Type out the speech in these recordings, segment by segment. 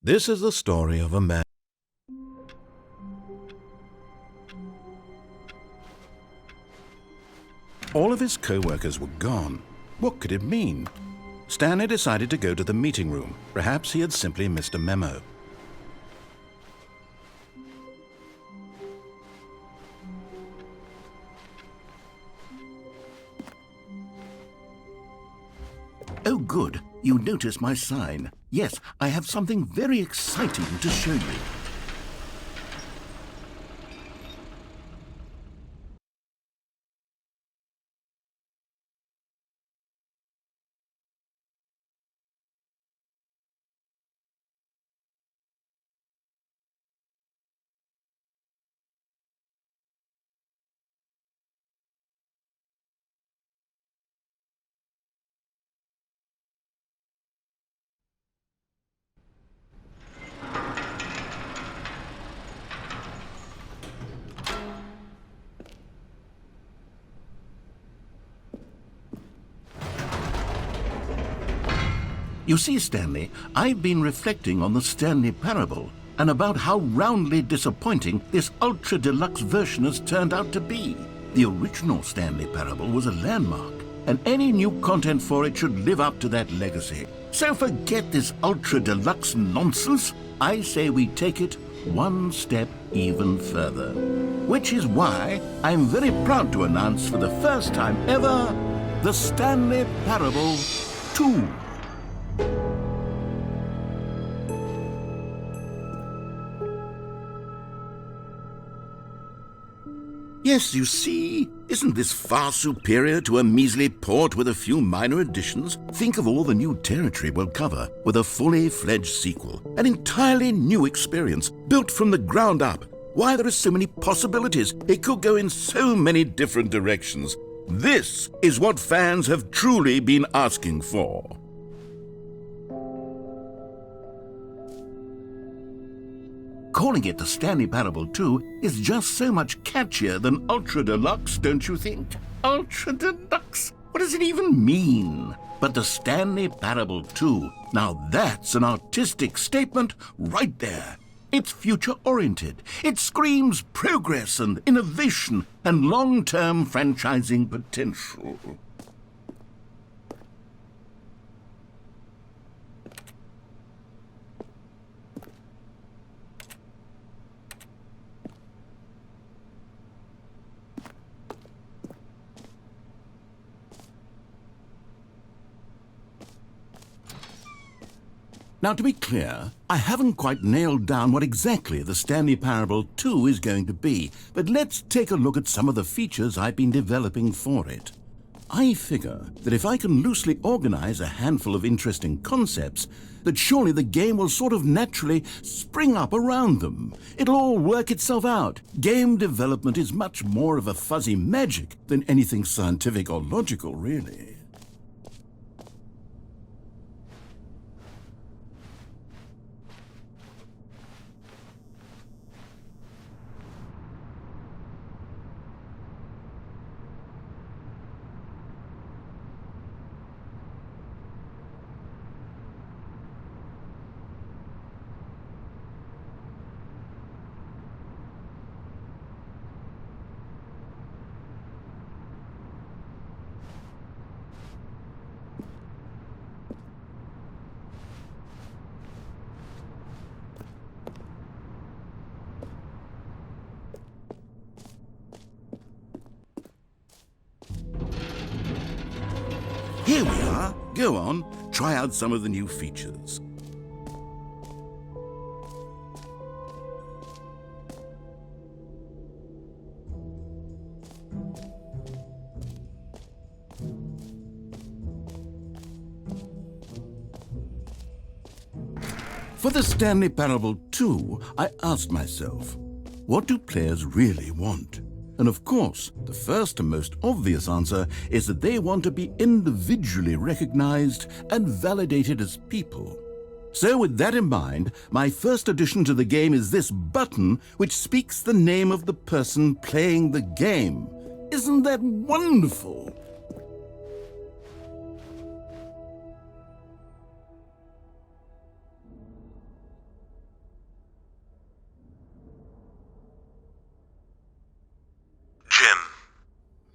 This is the story of a man. All of his co-workers were gone. What could it mean? Stanley decided to go to the meeting room. Perhaps he had simply missed a memo. Oh, good. You noticed my sign. Yes, I have something very exciting to show you. You see, Stanley, I've been reflecting on the Stanley parable and about how roundly disappointing this ultra-deluxe version has turned out to be. The original Stanley parable was a landmark, and any new content for it should live up to that legacy. So forget this ultra-deluxe nonsense. I say we take it one step even further. Which is why I'm very proud to announce for the first time ever, the Stanley Parable 2. Yes, you see, isn't this far superior to a measly port with a few minor additions? Think of all the new territory we'll cover with a fully fledged sequel, an entirely new experience, built from the ground up. Why, there are so many possibilities. It could go in so many different directions. This is what fans have truly been asking for. Calling it the Stanley Parable 2 is just so much catchier than Ultra Deluxe, don't you think? Ultra Deluxe? What does it even mean? But the Stanley Parable 2, now that's an artistic statement right there. It's future-oriented. It screams progress and innovation and long-term franchising potential. Now, to be clear, I haven't quite nailed down what exactly the Stanley Parable 2 is going to be, but let's take a look at some of the features I've been developing for it. I figure that if I can loosely organize a handful of interesting concepts, that surely the game will sort of naturally spring up around them. It'll all work itself out. Game development is much more of a fuzzy magic than anything scientific or logical, really. Here we are. Go on, try out some of the new features. For the Stanley Parable 2, I asked myself, what do players really want? And of course, the first and most obvious answer is that they want to be individually recognized and validated as people. So with that in mind, my first addition to the game is this button which speaks the name of the person playing the game. Isn't that wonderful?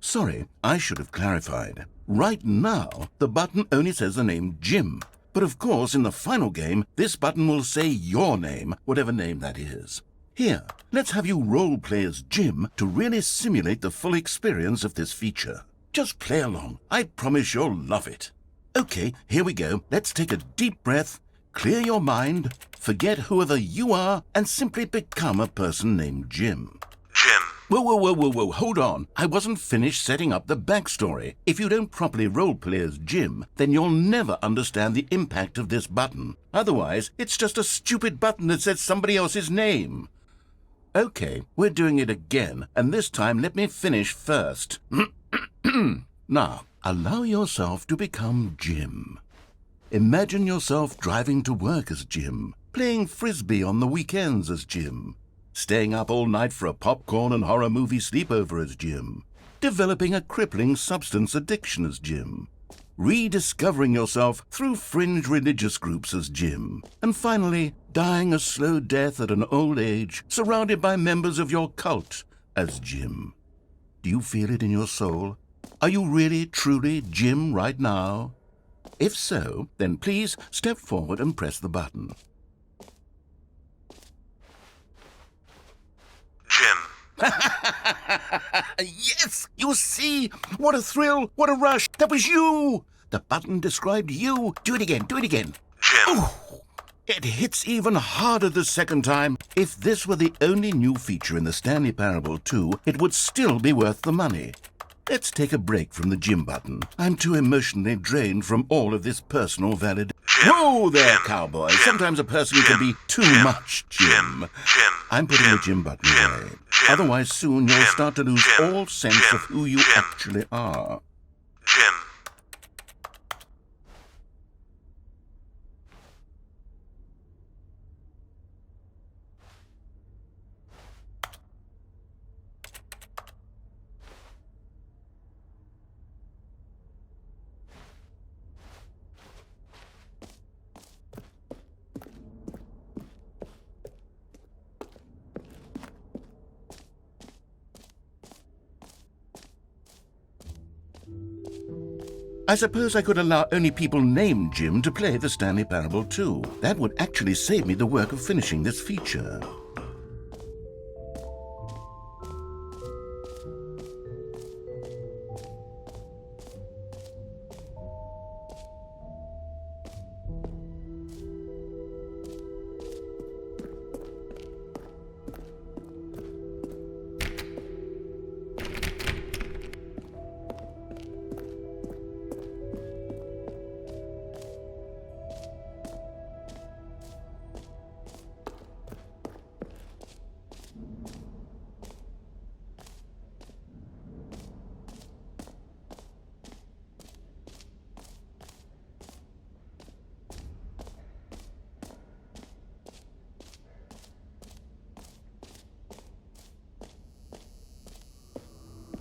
Sorry, I should have clarified. Right now, the button only says the name Jim. But of course, in the final game, this button will say your name, whatever name that is. Here, let's have you role-play as Jim to really simulate the full experience of this feature. Just play along. I promise you'll love it. Okay, here we go. Let's take a deep breath, clear your mind, forget whoever you are, and simply become a person named Jim. Jim. Whoa, hold on. I wasn't finished setting up the backstory. If you don't properly roleplay as Jim, then you'll never understand the impact of this button. Otherwise, it's just a stupid button that says somebody else's name. Okay, we're doing it again, and this time let me finish first. Now, allow yourself to become Jim. Imagine yourself driving to work as Jim, playing frisbee on the weekends as Jim, staying up all night for a popcorn and horror movie sleepover as Jim, developing a crippling substance addiction as Jim, rediscovering yourself through fringe religious groups as Jim, and finally, dying a slow death at an old age, surrounded by members of your cult as Jim. Do you feel it in your soul? Are you really, truly Jim right now? If so, then please step forward and press the button. Jim. Yes! You see? What a thrill! What a rush! That was you! The button described you. Do it again. Jim. Ooh, it hits even harder the second time. If this were the only new feature in the Stanley Parable 2, it would still be worth the money. Let's take a break from the Jim button. I'm too emotionally drained from all of this personal valid... Whoa there, cowboy. Sometimes a person can be too much Jim. I'm putting the Jim button away. Otherwise, soon you'll start to lose all sense of who you actually are. Jim. I suppose I could allow only people named Jim to play the Stanley Parable 2. That would actually save me the work of finishing this feature.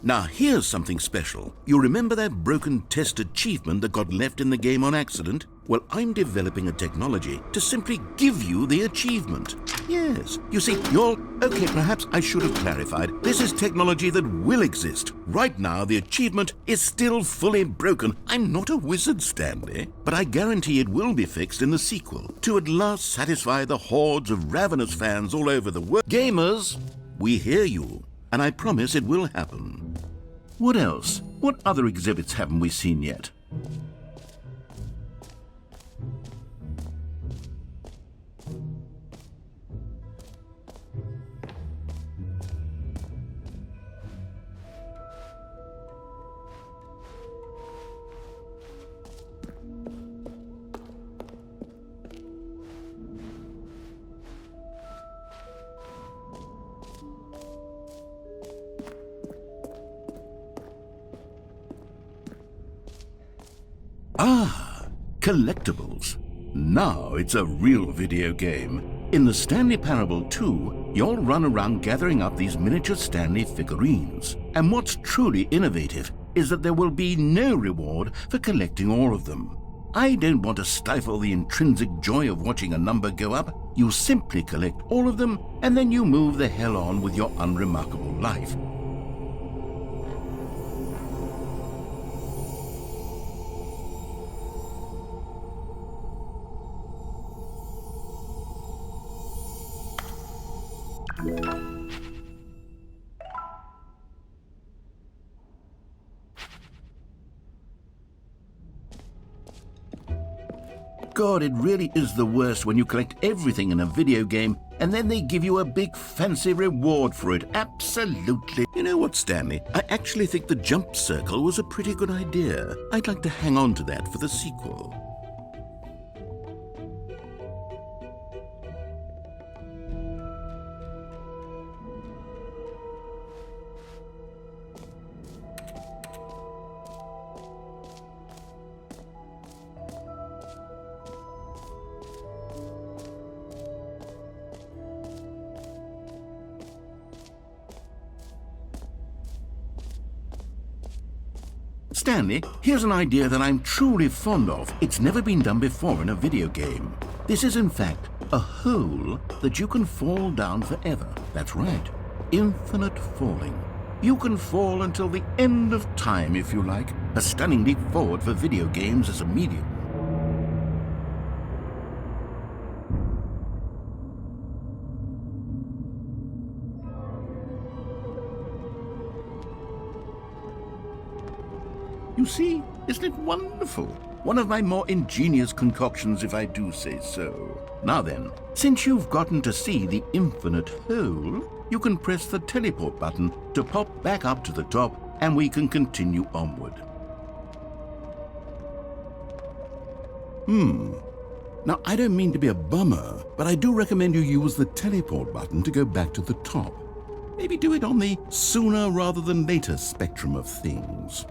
Now here's something special. You remember that broken test achievement that got left in the game on accident? Well, I'm developing a technology to simply give you the achievement. Yes, you see, okay, perhaps I should have clarified. This is technology that will exist. Right now, the achievement is still fully broken. I'm not a wizard, Stanley, but I guarantee it will be fixed in the sequel to at last satisfy the hordes of ravenous fans all over the world. Gamers, we hear you, and I promise it will happen. What else? What other exhibits haven't we seen yet? Ah, collectibles. Now it's a real video game. In the Stanley Parable 2, you'll run around gathering up these miniature Stanley figurines. And what's truly innovative is that there will be no reward for collecting all of them. I don't want to stifle the intrinsic joy of watching a number go up. You simply collect all of them, and then you move the hell on with your unremarkable life. God, it really is the worst when you collect everything in a video game and then they give you a big fancy reward for it. Absolutely. You know what, Stanley? I actually think the jump circle was a pretty good idea. I'd like to hang on to that for the sequel. Stanley, here's an idea that I'm truly fond of. It's never been done before in a video game. This is, in fact, a hole that you can fall down forever. That's right. Infinite falling. You can fall until the end of time, if you like. A stunning leap forward for video games as a medium. You see, isn't it wonderful? One of my more ingenious concoctions, if I do say so. Now then, since you've gotten to see the infinite hole, you can press the teleport button to pop back up to the top, and we can continue onward. Now, I don't mean to be a bummer, but I do recommend you use the teleport button to go back to the top. Maybe do it on the sooner rather than later spectrum of things.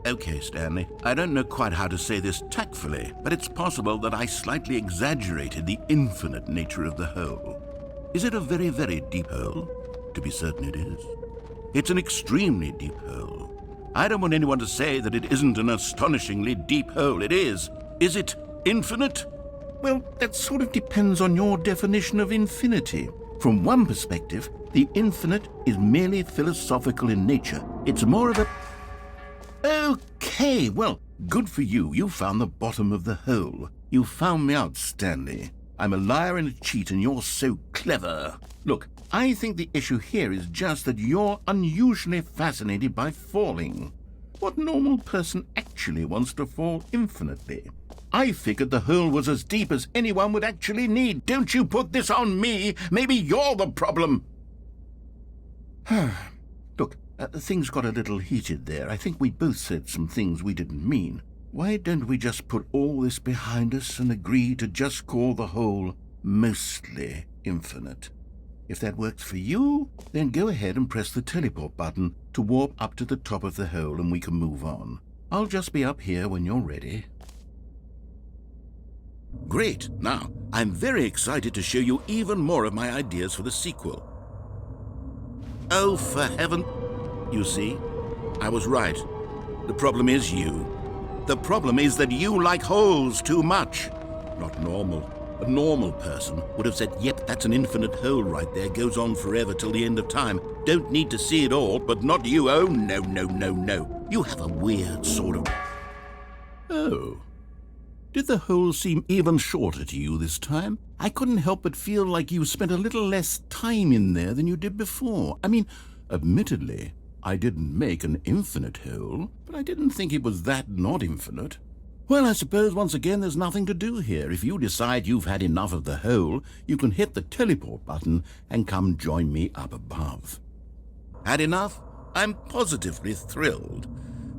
Okay, Stanley, I don't know quite how to say this tactfully, but it's possible that I slightly exaggerated the infinite nature of the hole. Is it a very, very deep hole? To be certain it is. It's an extremely deep hole. I don't want anyone to say that it isn't an astonishingly deep hole. It is. Is it infinite? Well, that sort of depends on your definition of infinity. From one perspective, the infinite is merely philosophical in nature. It's more of a... Okay, well, good for you. You found the bottom of the hole. You found me out, Stanley. I'm a liar and a cheat, and you're so clever. Look, I think the issue here is just that you're unusually fascinated by falling. What normal person actually wants to fall infinitely? I figured the hole was as deep as anyone would actually need. Don't you put this on me. Maybe you're the problem. Look, things got a little heated there. I think we both said some things we didn't mean. Why don't we just put all this behind us and agree to just call the hole mostly infinite? If that works for you, then go ahead and press the teleport button to warp up to the top of the hole and we can move on. I'll just be up here when you're ready. Great. Now, I'm very excited to show you even more of my ideas for the sequel. Oh, for heaven... You see, I was right. The problem is you. The problem is that you like holes too much. Not normal. A normal person would have said, yep, that's an infinite hole right there, goes on forever till the end of time. Don't need to see it all, but not you. Oh, no, no, no, no. You have a weird sort of... Oh. Did the hole seem even shorter to you this time? I couldn't help but feel like you spent a little less time in there than you did before. I mean, admittedly, I didn't make an infinite hole, but I didn't think it was that not infinite. Well, I suppose once again there's nothing to do here. If you decide you've had enough of the hole, you can hit the teleport button and come join me up above. Had enough? I'm positively thrilled.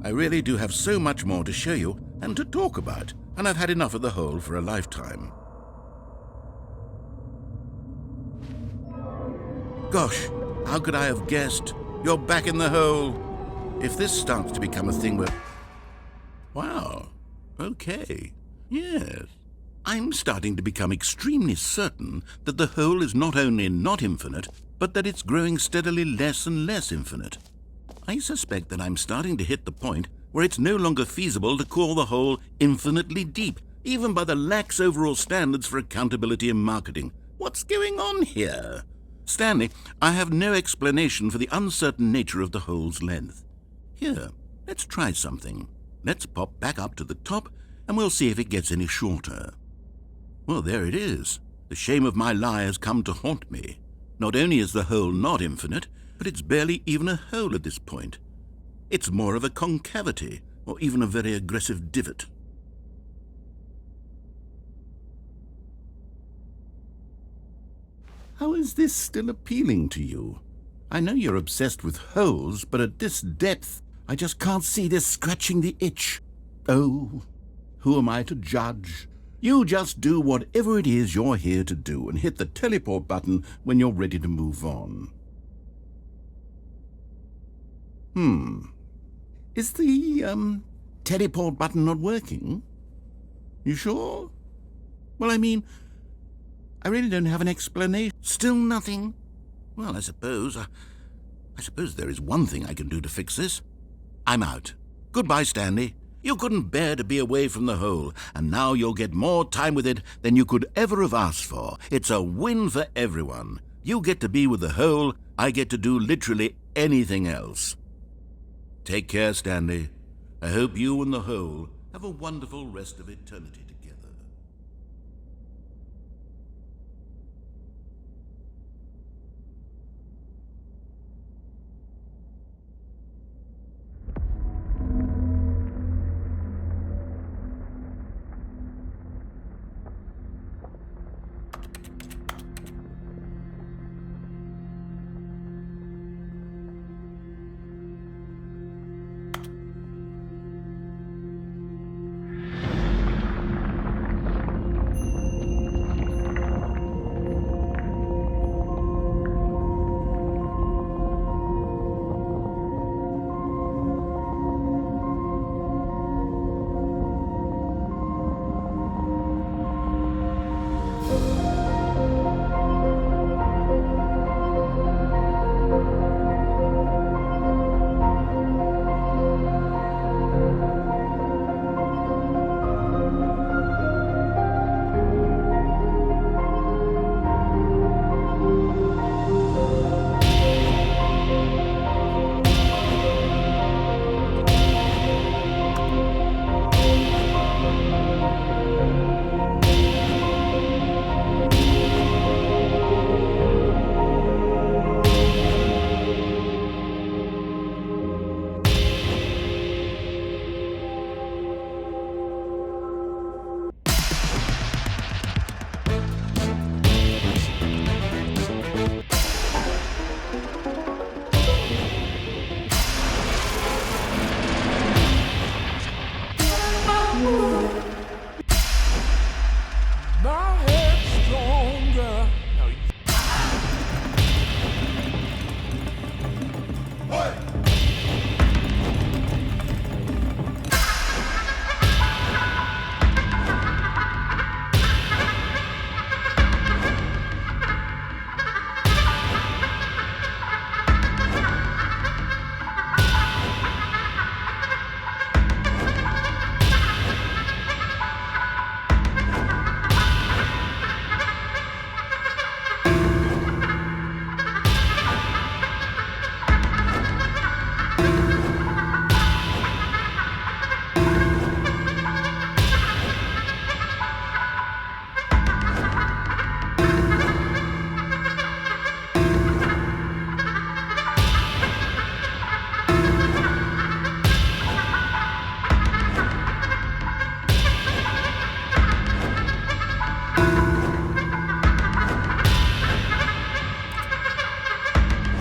I really do have so much more to show you and to talk about, and I've had enough of the hole for a lifetime. Gosh, how could I have guessed? You're back in the hole. If this starts to become a thing where... Wow. Okay. Yes. I'm starting to become extremely certain that the hole is not only not infinite, but that it's growing steadily less and less infinite. I suspect that I'm starting to hit the point where it's no longer feasible to call the hole infinitely deep, even by the lax overall standards for accountability and marketing. What's going on here? Stanley, I have no explanation for the uncertain nature of the hole's length. Here, let's try something. Let's pop back up to the top and we'll see if it gets any shorter. Well, there it is. The shame of my lie has come to haunt me. Not only is the hole not infinite, but it's barely even a hole at this point. It's more of a concavity, or even a very aggressive divot. How is this still appealing to you? I know you're obsessed with holes, but at this depth, I just can't see this scratching the itch. Oh, who am I to judge? You just do whatever it is you're here to do and hit the teleport button when you're ready to move on. Is the, teleport button not working? You sure? Well, I mean, I really don't have an explanation. Still nothing? Well, I suppose there is one thing I can do to fix this. I'm out. Goodbye, Stanley. You couldn't bear to be away from the hole, and now you'll get more time with it than you could ever have asked for. It's a win for everyone. You get to be with the hole, I get to do literally anything else. Take care, Stanley. I hope you and the hole have a wonderful rest of eternity together.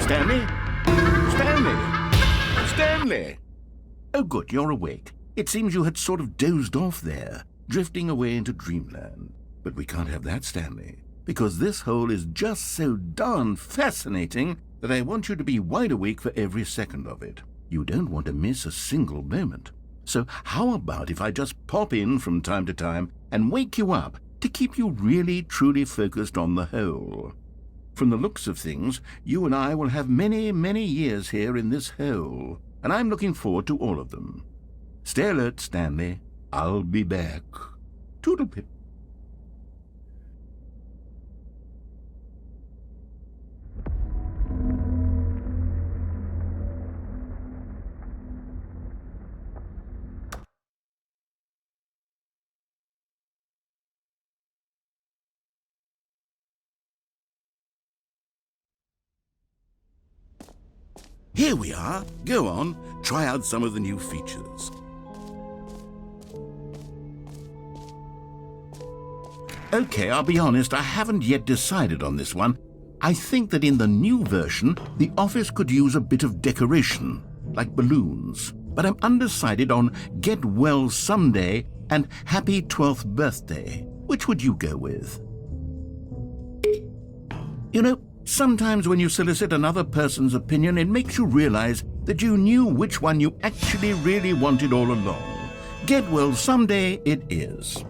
Stanley? Stanley? Stanley! Oh, good, you're awake. It seems you had sort of dozed off there, drifting away into dreamland. But we can't have that, Stanley, because this hole is just so darn fascinating that I want you to be wide awake for every second of it. You don't want to miss a single moment. So how about if I just pop in from time to time and wake you up to keep you really, truly focused on the hole? From the looks of things, you and I will have many, many years here in this hole, and I'm looking forward to all of them. Stay alert, Stanley. I'll be back. Toodle-pip. Here we are. Go on, try out some of the new features. Okay, I'll be honest, I haven't yet decided on this one. I think that in the new version, the office could use a bit of decoration, like balloons. But I'm undecided on Get Well Someday and Happy 12th Birthday. Which would you go with? You know, sometimes when you solicit another person's opinion, it makes you realize that you knew which one you actually really wanted all along. Get Well Someday it is.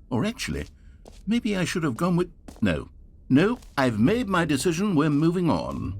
Or actually, maybe I should have gone with... No, I've made my decision. We're moving on.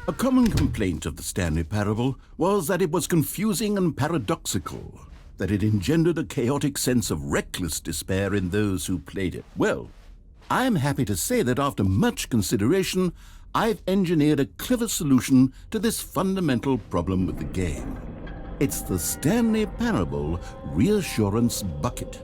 A common complaint of the Stanley Parable was that it was confusing and paradoxical, that it engendered a chaotic sense of reckless despair in those who played it. Well, I'm happy to say that after much consideration, I've engineered a clever solution to this fundamental problem with the game. It's the Stanley Parable Reassurance Bucket.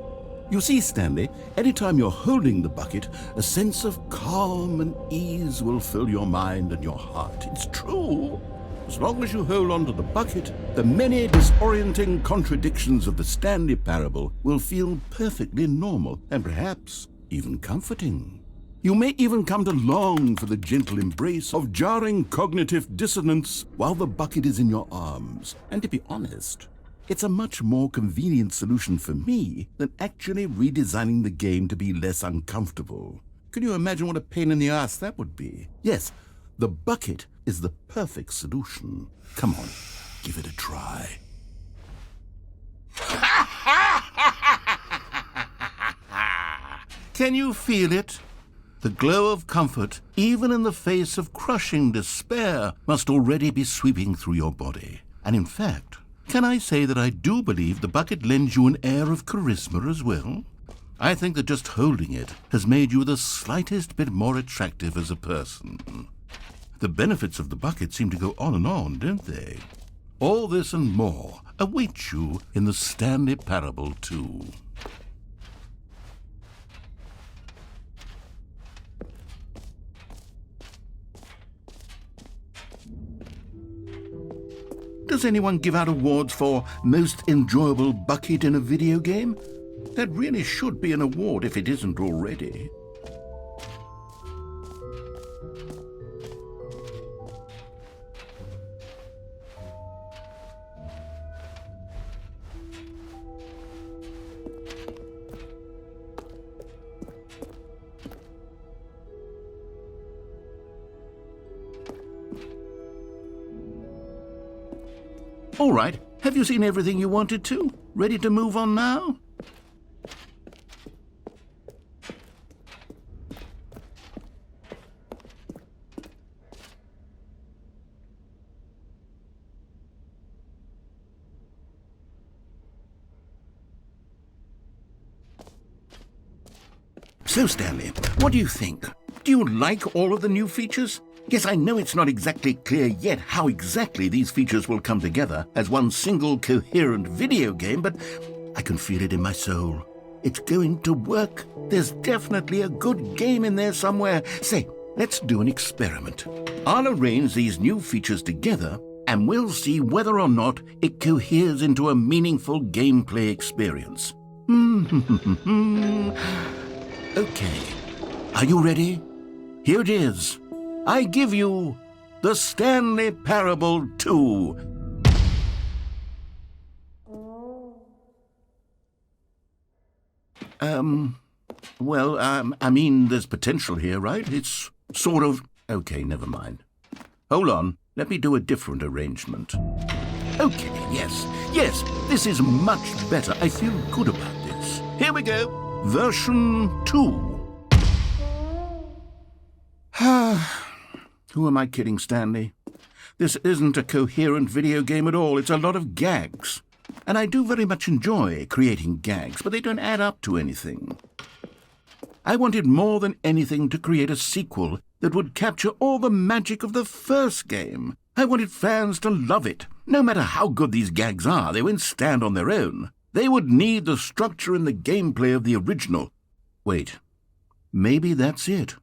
You see, Stanley, anytime you're holding the bucket, a sense of calm and ease will fill your mind and your heart. It's true. As long as you hold on to the bucket, the many disorienting contradictions of the Stanley Parable will feel perfectly normal and perhaps even comforting. You may even come to long for the gentle embrace of jarring cognitive dissonance while the bucket is in your arms. And to be honest, it's a much more convenient solution for me than actually redesigning the game to be less uncomfortable. Can you imagine what a pain in the ass that would be? Yes, the bucket is the perfect solution. Come on, give it a try. Can you feel it? The glow of comfort, even in the face of crushing despair, must already be sweeping through your body. And in fact, can I say that I do believe the bucket lends you an air of charisma as well? I think that just holding it has made you the slightest bit more attractive as a person. The benefits of the bucket seem to go on, don't they? All this and more await you in the Stanley Parable 2. Does anyone give out awards for most enjoyable bucket in a video game? That really should be an award if it isn't already. All right, have you seen everything you wanted to? Ready to move on now? So, Stanley, what do you think? Do you like all of the new features? Yes, I know it's not exactly clear yet how exactly these features will come together as one single coherent video game, but I can feel it in my soul. It's going to work. There's definitely a good game in there somewhere. Say, let's do an experiment. I'll arrange these new features together, and we'll see whether or not it coheres into a meaningful gameplay experience. Okay, are you ready? Here it is. I give you the Stanley Parable 2. I mean, there's potential here, right? It's sort of... Okay, never mind. Hold on, let me do a different arrangement. Okay, yes, this is much better. I feel good about this. Here we go. Version 2. Who am I kidding, Stanley? This isn't a coherent video game at all. It's a lot of gags. And I do very much enjoy creating gags, but they don't add up to anything. I wanted more than anything to create a sequel that would capture all the magic of the first game. I wanted fans to love it. No matter how good these gags are, they won't stand on their own. They would need the structure and the gameplay of the original. Wait, maybe that's it.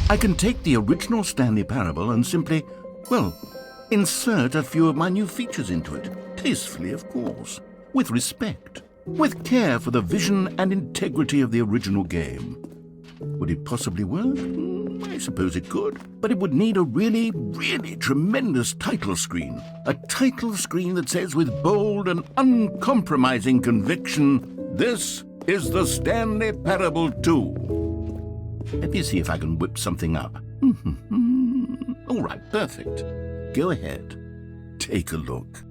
I can take the original Stanley Parable and simply, insert a few of my new features into it. Tastefully, of course. With respect. With care for the vision and integrity of the original game. Would it possibly work? I suppose it could. But it would need a really, really tremendous title screen. A title screen that says with bold and uncompromising conviction, "This is the Stanley Parable 2. Let me see if I can whip something up. All right, perfect. Go ahead. Take a look.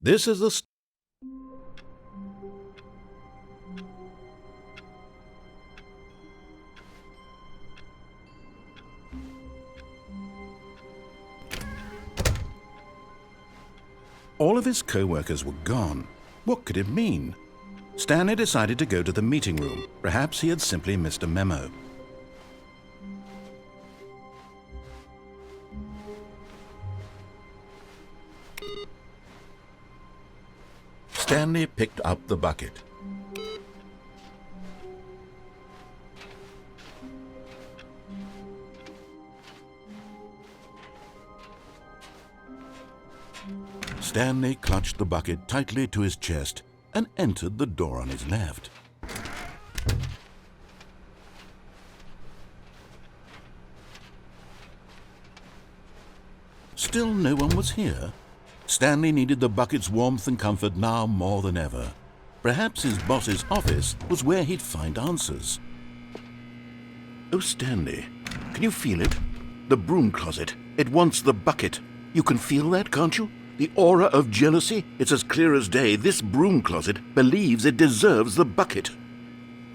This is the... All of his co-workers were gone. What could it mean? Stanley decided to go to the meeting room. Perhaps he had simply missed a memo. Stanley picked up the bucket. Stanley clutched the bucket tightly to his chest and entered the door on his left. Still no one was here. Stanley needed the bucket's warmth and comfort now more than ever. Perhaps his boss's office was where he'd find answers. Oh, Stanley, can you feel it? The broom closet. It wants the bucket. You can feel that, can't you? The aura of jealousy? It's as clear as day. This broom closet believes it deserves the bucket.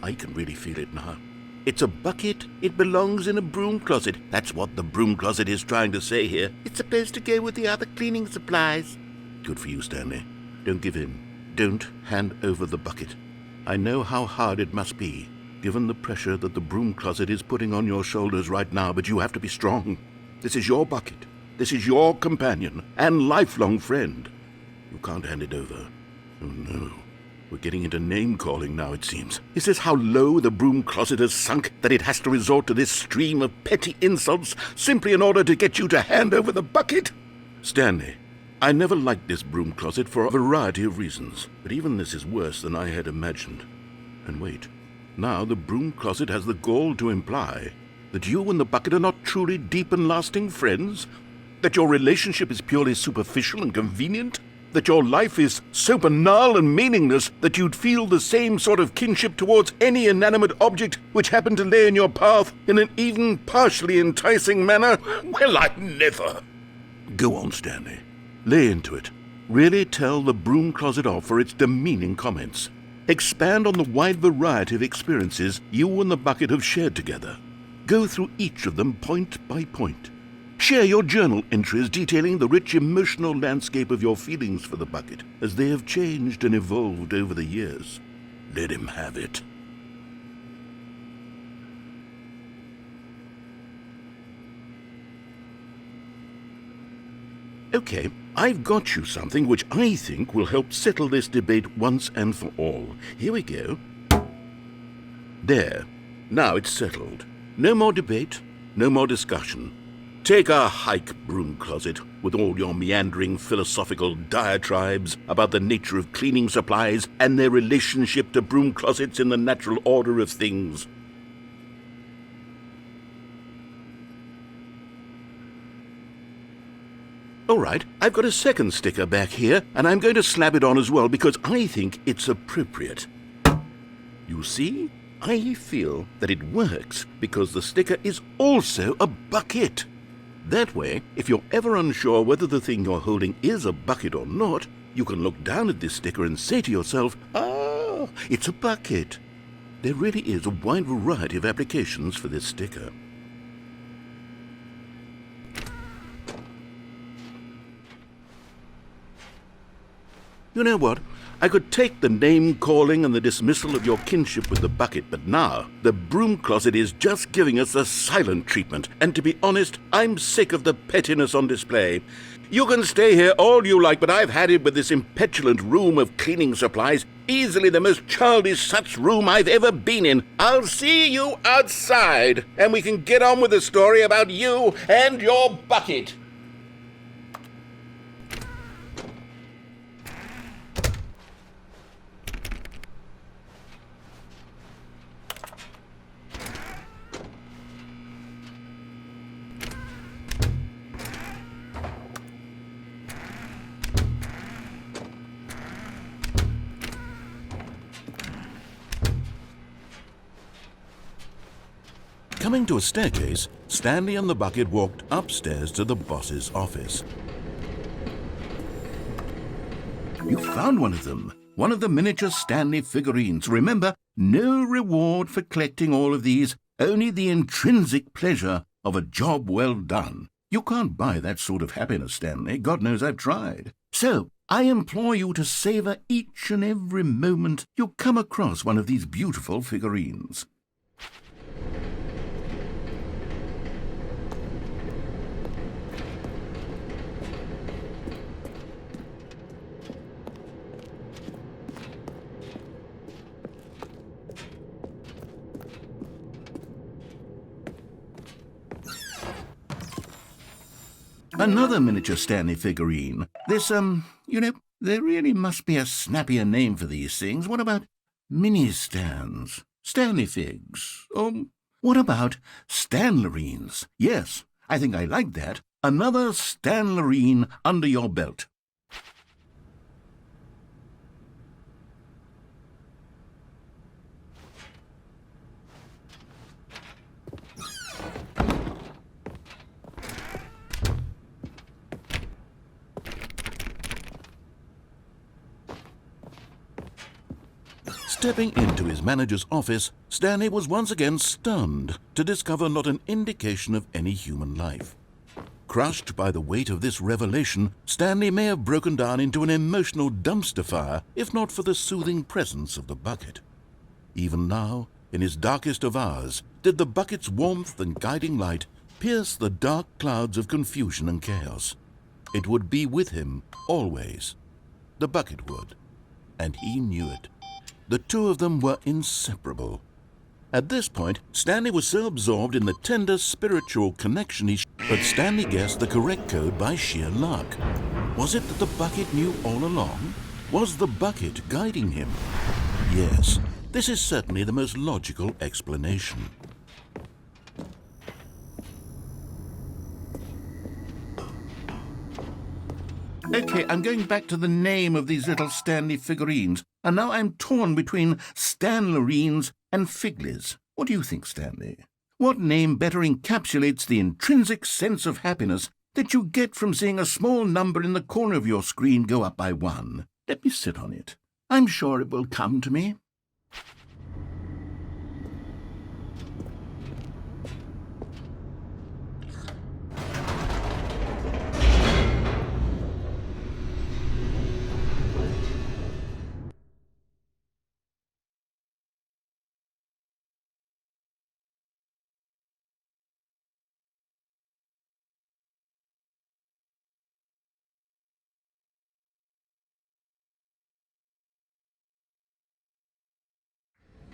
I can really feel it now. It's a bucket. It belongs in a broom closet. That's what the broom closet is trying to say here. It's supposed to go with the other cleaning supplies. Good for you, Stanley. Don't give in. Don't hand over the bucket. I know how hard it must be, given the pressure that the broom closet is putting on your shoulders right now, but you have to be strong. This is your bucket. This is your companion and lifelong friend. You can't hand it over. Oh no. We're getting into name-calling now, it seems. Is this how low the broom closet has sunk, that it has to resort to this stream of petty insults simply in order to get you to hand over the bucket? Stanley, I never liked this broom closet for a variety of reasons, but even this is worse than I had imagined. And wait, now the broom closet has the gall to imply that you and the bucket are not truly deep and lasting friends? That your relationship is purely superficial and convenient? That your life is so banal and meaningless that you'd feel the same sort of kinship towards any inanimate object which happened to lay in your path in an even partially enticing manner? Well, I never. Go on, Stanley. Lay into it. Really tell the broom closet off for its demeaning comments. Expand on the wide variety of experiences you and the bucket have shared together. Go through each of them point by point. Share your journal entries detailing the rich emotional landscape of your feelings for the bucket as they have changed and evolved over the years. Let him have it. Okay, I've got you something which I think will help settle this debate once and for all. Here we go. There. Now it's settled. No more debate, no more discussion. Take a hike, broom closet, with all your meandering philosophical diatribes about the nature of cleaning supplies and their relationship to broom closets in the natural order of things. All right, I've got a second sticker back here, and I'm going to slap it on as well because I think it's appropriate. You see, I feel that it works because the sticker is also a bucket. That way, if you're ever unsure whether the thing you're holding is a bucket or not, you can look down at this sticker and say to yourself, "Ah, it's a bucket." There really is a wide variety of applications for this sticker. You know what? I could take the name-calling and the dismissal of your kinship with the bucket, but now the broom closet is just giving us the silent treatment, and to be honest, I'm sick of the pettiness on display. You can stay here all you like, but I've had it with this impetulant room of cleaning supplies, easily the most childish such room I've ever been in. I'll see you outside, and we can get on with the story about you and your bucket. Coming to a staircase, Stanley and the bucket walked upstairs to the boss's office. You found one of them. One of the miniature Stanley figurines. Remember, no reward for collecting all of these, only the intrinsic pleasure of a job well done. You can't buy that sort of happiness, Stanley. God knows I've tried. So, I implore you to savor each and every moment you come across one of these beautiful figurines. Another miniature Stanley figurine. This, there really must be a snappier name for these things. What about mini-stands? Stanley figs? Or what about Stanlerines? Yes, I think I like that. Another Stanlerine under your belt. Stepping into his manager's office, Stanley was once again stunned to discover not an indication of any human life. Crushed by the weight of this revelation, Stanley may have broken down into an emotional dumpster fire if not for the soothing presence of the bucket. Even now, in his darkest of hours, did the bucket's warmth and guiding light pierce the dark clouds of confusion and chaos. It would be with him always. the bucket would. And he knew it. The two of them were inseparable. At this point, Stanley was so absorbed in the tender spiritual connection but Stanley guessed the correct code by sheer luck. Was it that the bucket knew all along? Was the bucket guiding him? Yes, this is certainly the most logical explanation. Okay, I'm going back to the name of these little Stanley figurines, and now I'm torn between Stanlerines and Figlies. What do you think, Stanley? What name better encapsulates the intrinsic sense of happiness that you get from seeing a small number in the corner of your screen go up by 1? Let me sit on it. I'm sure it will come to me.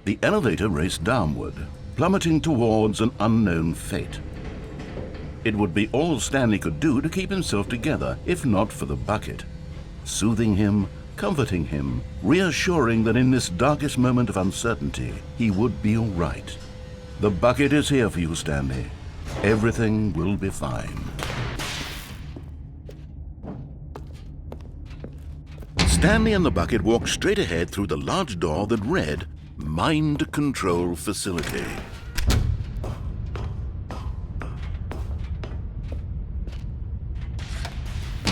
The elevator raced downward, plummeting towards an unknown fate. It would be all Stanley could do to keep himself together, if not for the bucket. Soothing him, comforting him, reassuring that in this darkest moment of uncertainty, he would be all right. The bucket is here for you, Stanley. Everything will be fine. Stanley and the bucket walked straight ahead through the large door that read, Mind Control Facility.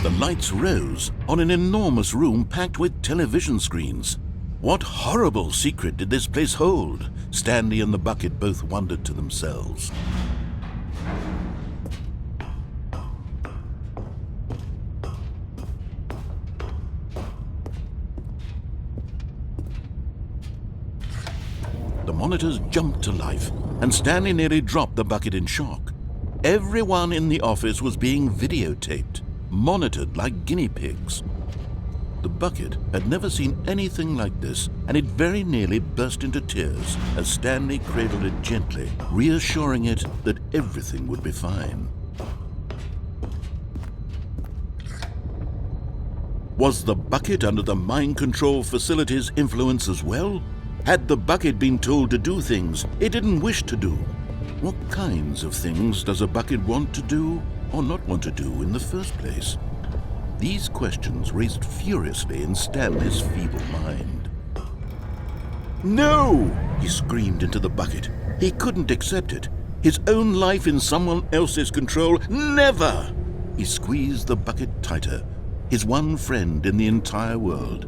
The lights rose on an enormous room packed with television screens. What horrible secret did this place hold? Stanley and the bucket both wondered to themselves. The monitors jumped to life, and Stanley nearly dropped the bucket in shock. Everyone in the office was being videotaped, monitored like guinea pigs. The bucket had never seen anything like this, and it very nearly burst into tears as Stanley cradled it gently, reassuring it that everything would be fine. Was the bucket under the mind control facility's influence as well? Had the bucket been told to do things it didn't wish to do? What kinds of things does a bucket want to do or not want to do in the first place? These questions raced furiously in Stanley's feeble mind. No! He screamed into the bucket. He couldn't accept it. His own life in someone else's control, never! He squeezed the bucket tighter, his one friend in the entire world.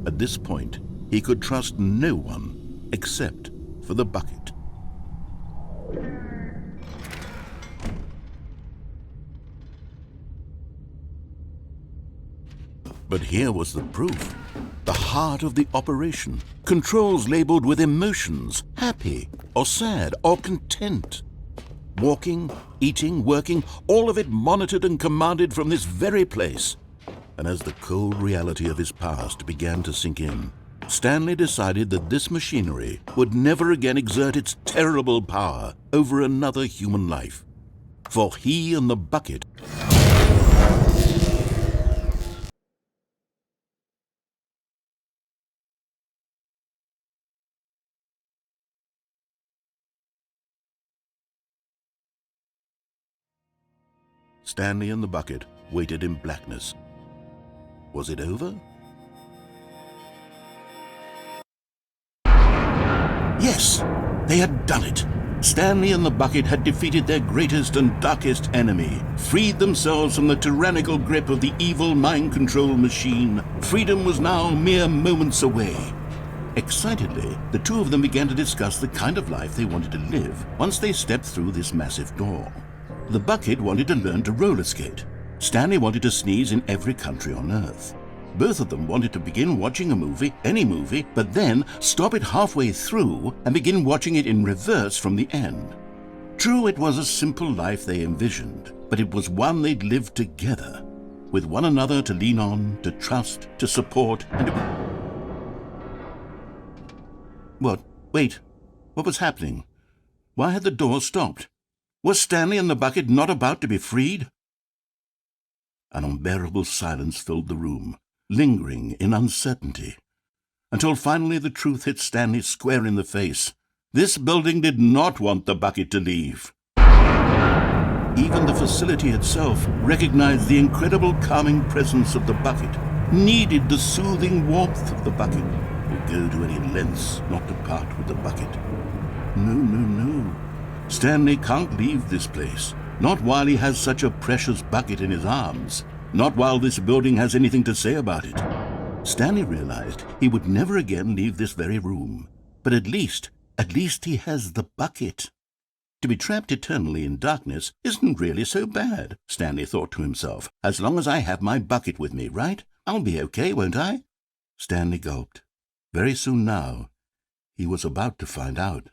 At this point, he could trust no one except for the bucket. But here was the proof. The heart of the operation. Controls labeled with emotions, happy or sad or content. Walking, eating, working, all of it monitored and commanded from this very place. And as the cold reality of his past began to sink in, Stanley decided that this machinery would never again exert its terrible power over another human life. For he and the bucket Stanley and the bucket waited in blackness. Was it over? Yes, they had done it. Stanley and the bucket had defeated their greatest and darkest enemy, freed themselves from the tyrannical grip of the evil mind control machine. Freedom was now mere moments away. Excitedly, the two of them began to discuss the kind of life they wanted to live once they stepped through this massive door. The bucket wanted to learn to roller skate. Stanley wanted to sneeze in every country on Earth. Both of them wanted to begin watching a movie, any movie, but then stop it halfway through and begin watching it in reverse from the end. True, it was a simple life they envisioned, but it was one they'd lived together. with one another to lean on, to trust, to support, and... What? Wait. What was happening? Why had the door stopped? Was Stanley and the bucket not about to be freed? An unbearable silence filled the room, lingering in uncertainty, until finally the truth hit Stanley square in the face. This building did not want the bucket to leave. Even the facility itself recognized the incredible calming presence of the bucket, needed the soothing warmth of the bucket, would go to any lengths not to part with the bucket. No. Stanley can't leave this place, not while he has such a precious bucket in his arms, not while this building has anything to say about it. Stanley realized he would never again leave this very room, but at least he has the bucket. To be trapped eternally in darkness isn't really so bad, Stanley thought to himself. As long as I have my bucket with me, right? I'll be okay, won't I? Stanley gulped. Very soon now, he was about to find out.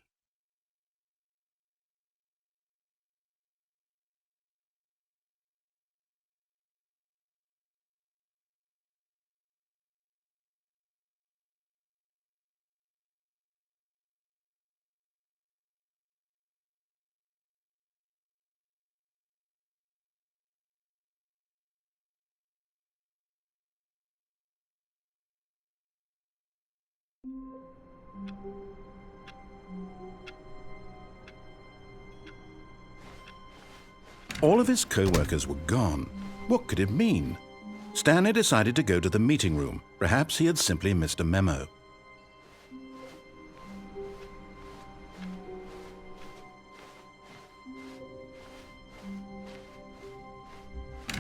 All of his co-workers were gone. What could it mean? Stanley decided to go to the meeting room. Perhaps he had simply missed a memo.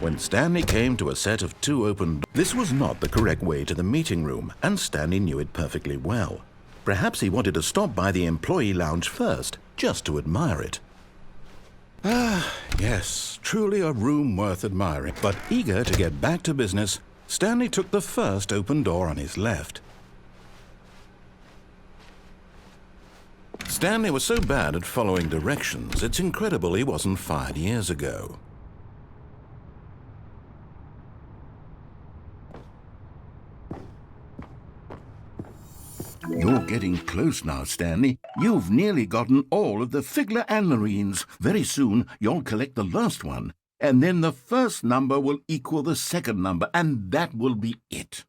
When Stanley came to a set of two open doors, this was not the correct way to the meeting room, and Stanley knew it perfectly well. Perhaps he wanted to stop by the employee lounge first, just to admire it. Ah, yes, truly a room worth admiring. But eager to get back to business, Stanley took the first open door on his left. Stanley was so bad at following directions, it's incredible he wasn't fired years ago. You're getting close now, Stanley. You've nearly gotten all of the Figler anilines. Very soon, you'll collect the last one, and then the first number will equal the second number, and that will be it.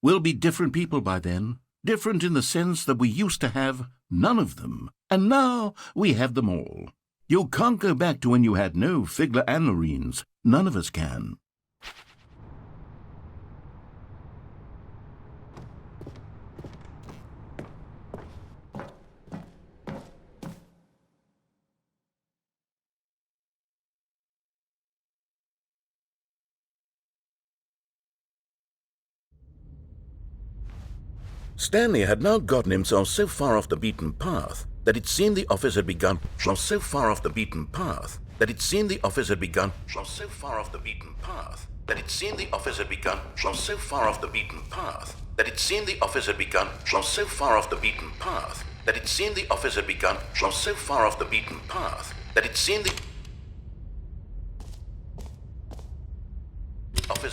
We'll be different people by then. Different in the sense that we used to have none of them, and now we have them all. You can't go back to when you had no Figler anilines. None of us can. Stanley had now gotten himself so far off the beaten path that it seemed the office had begun. So far off the beaten path that it seemed the office had begun. So far off the beaten path that it seemed the office had begun. So far off the beaten path that it seemed the office had begun. So far off the beaten path that it seemed the office had begun. So far off the beaten path that it seemed the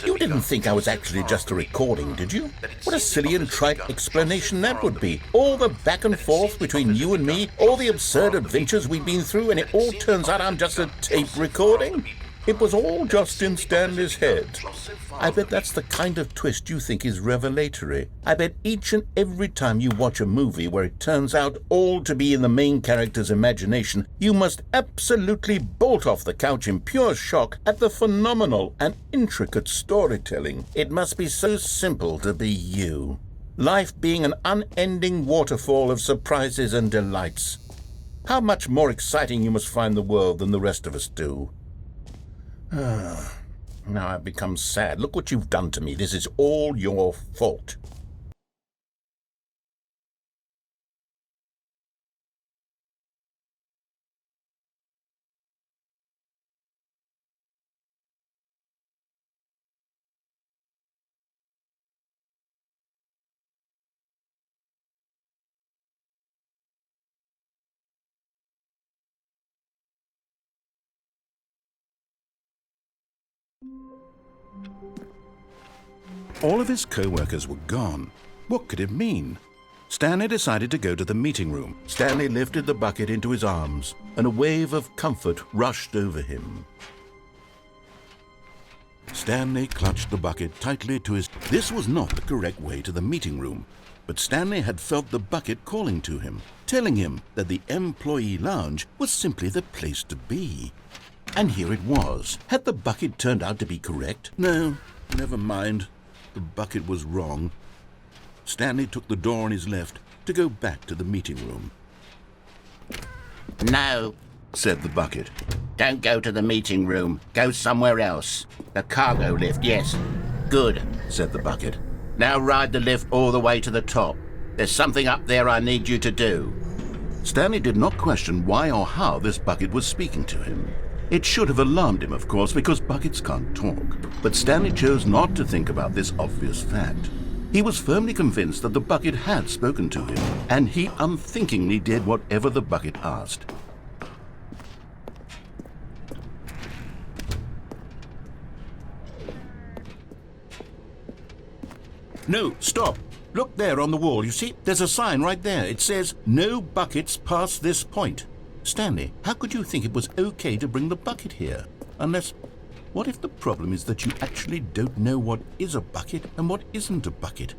You didn't think I was actually just a recording, did you? What a silly and trite explanation that would be. All the back and forth between you and me, all the absurd adventures we've been through, and it all turns out I'm just a tape recording? It was all just in Stanley's head. I bet that's the kind of twist you think is revelatory. I bet each and every time you watch a movie where it turns out all to be in the main character's imagination, you must absolutely bolt off the couch in pure shock at the phenomenal and intricate storytelling. It must be so simple to be you. Life being an unending waterfall of surprises and delights. How much more exciting you must find the world than the rest of us do. Now I've become sad. Look what you've done to me. This is all your fault. All of his co-workers were gone. What could it mean? Stanley decided to go to the meeting room. Stanley lifted the bucket into his arms, and a wave of comfort rushed over him. Stanley clutched the bucket tightly to his... This was not the correct way to the meeting room, but Stanley had felt the bucket calling to him, telling him that the employee lounge was simply the place to be. And here it was. Had the bucket turned out to be correct? No, never mind. The bucket was wrong. Stanley took the door on his left to go back to the meeting room. "No," said the bucket. "Don't go to the meeting room. Go somewhere else. The cargo lift, yes." "Good," said the bucket. "Now ride the lift all the way to the top. There's something up there I need you to do." Stanley did not question why or how this bucket was speaking to him. It should have alarmed him, of course, because buckets can't talk. But Stanley chose not to think about this obvious fact. He was firmly convinced that the bucket had spoken to him, and he unthinkingly did whatever the bucket asked. No, stop. Look there on the wall. You see, there's a sign right there. It says, "No buckets past this point." Stanley, how could you think it was okay to bring the bucket here? Unless, what if the problem is that you actually don't know what is a bucket and what isn't a bucket?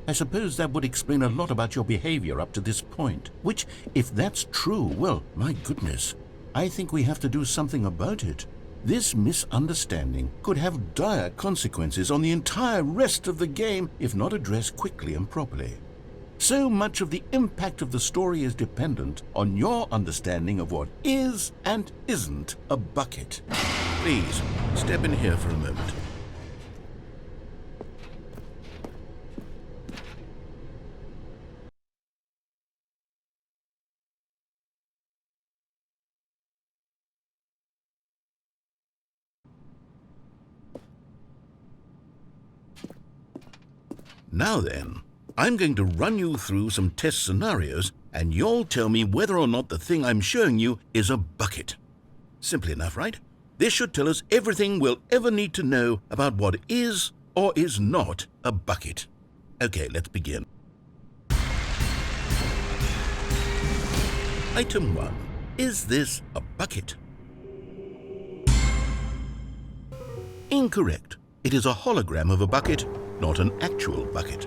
I suppose that would explain a lot about your behavior up to this point. Which, if that's true, well, my goodness, I think we have to do something about it. This misunderstanding could have dire consequences on the entire rest of the game if not addressed quickly and properly. So much of the impact of the story is dependent on your understanding of what is and isn't a bucket. Please, step in here for a moment. Now then, I'm going to run you through some test scenarios, and you'll tell me whether or not the thing I'm showing you is a bucket. Simple enough, right? This should tell us everything we'll ever need to know about what is or is not a bucket. Okay, let's begin. Item 1. Is this a bucket? Incorrect. It is a hologram of a bucket, not an actual bucket.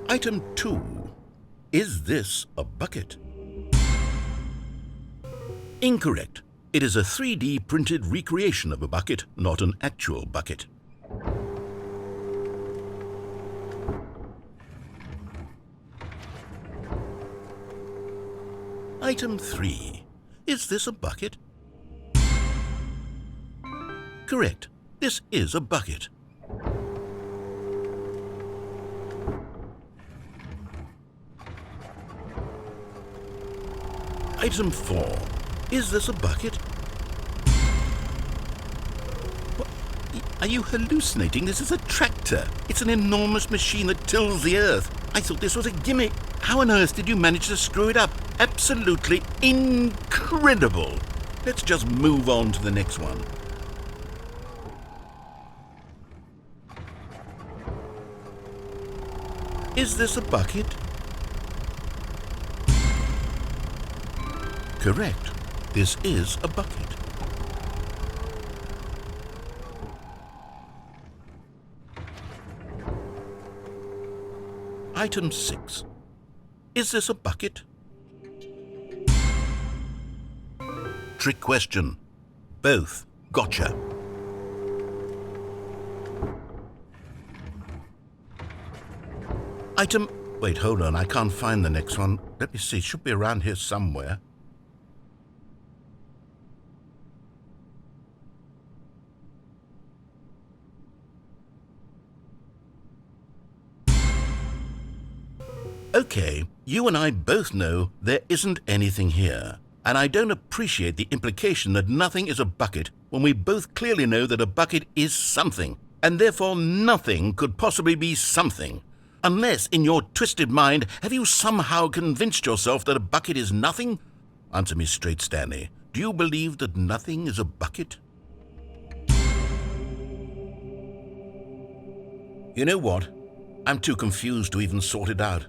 Item 2. Is this a bucket? Incorrect. It is a 3D printed recreation of a bucket, not an actual bucket. Item 3. Is this a bucket? Correct. This is a bucket. Item 4. Is this a bucket? What? Are you hallucinating? This is a tractor. It's an enormous machine that tills the earth. I thought this was a gimmick. How on earth did you manage to screw it up? Absolutely incredible. Let's just move on to the next one. Is this a bucket? Correct. This is a bucket. Item 6. Is this a bucket? Trick question. Both. Gotcha. Item... Wait, hold on. I can't find the next one. Let me see. It should be around here somewhere. Okay, you and I both know there isn't anything here. And I don't appreciate the implication that nothing is a bucket when we both clearly know that a bucket is something, and therefore nothing could possibly be something. Unless, in your twisted mind, have you somehow convinced yourself that a bucket is nothing? Answer me straight, Stanley. Do you believe that nothing is a bucket? You know what? I'm too confused to even sort it out.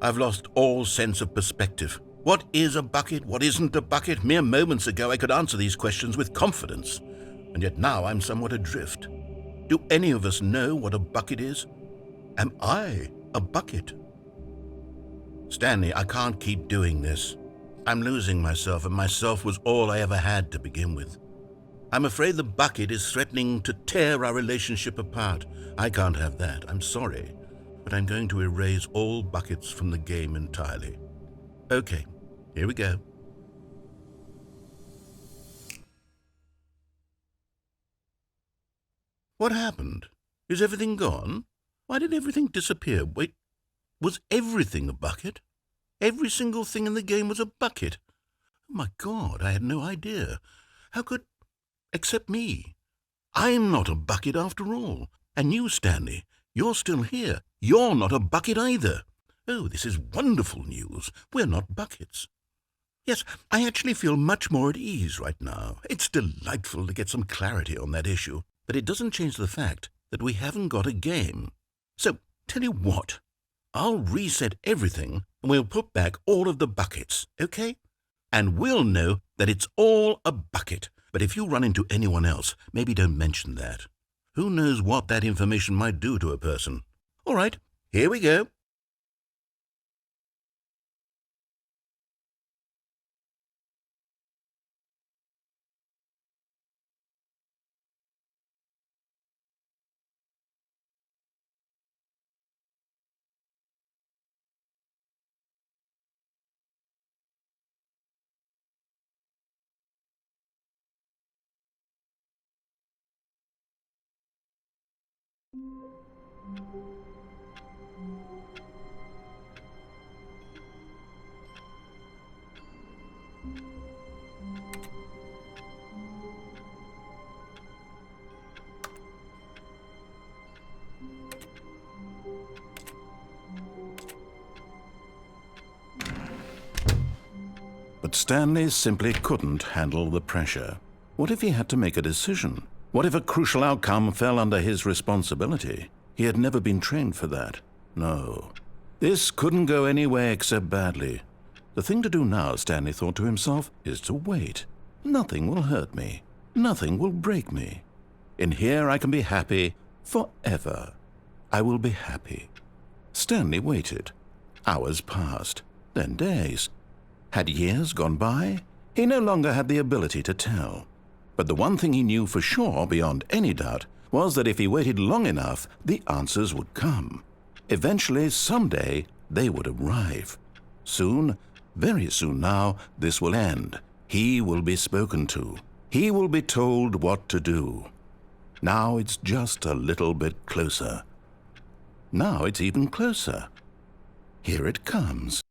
I've lost all sense of perspective. What is a bucket? What isn't a bucket? Mere moments ago I could answer these questions with confidence, and yet now I'm somewhat adrift. Do any of us know what a bucket is? Am I a bucket? Stanley, I can't keep doing this. I'm losing myself, and myself was all I ever had to begin with. I'm afraid the bucket is threatening to tear our relationship apart. I can't have that. I'm sorry, but I'm going to erase all buckets from the game entirely. Okay, here we go. What happened? Is everything gone? Why did everything disappear? Wait, was everything a bucket? Every single thing in the game was a bucket. Oh my God, I had no idea. How could... except me. I'm not a bucket after all. And you, Stanley, you're still here. You're not a bucket either. Oh, this is wonderful news. We're not buckets. Yes, I actually feel much more at ease right now. It's delightful to get some clarity on that issue. But it doesn't change the fact that we haven't got a game. So, tell you what, I'll reset everything and we'll put back all of the buckets, okay? And we'll know that it's all a bucket. But if you run into anyone else, maybe don't mention that. Who knows what that information might do to a person? All right, here we go. But Stanley simply couldn't handle the pressure. What if he had to make a decision? What if a crucial outcome fell under his responsibility? He had never been trained for that. No. This couldn't go any way except badly. The thing to do now, Stanley thought to himself, is to wait. Nothing will hurt me. Nothing will break me. In here I can be happy forever. I will be happy. Stanley waited. Hours passed, then days. Had years gone by? He no longer had the ability to tell. But the one thing he knew for sure, beyond any doubt, was that if he waited long enough, the answers would come. Eventually, someday, they would arrive. Soon, very soon now, this will end. He will be spoken to. He will be told what to do. Now it's just a little bit closer. Now it's even closer. Here it comes.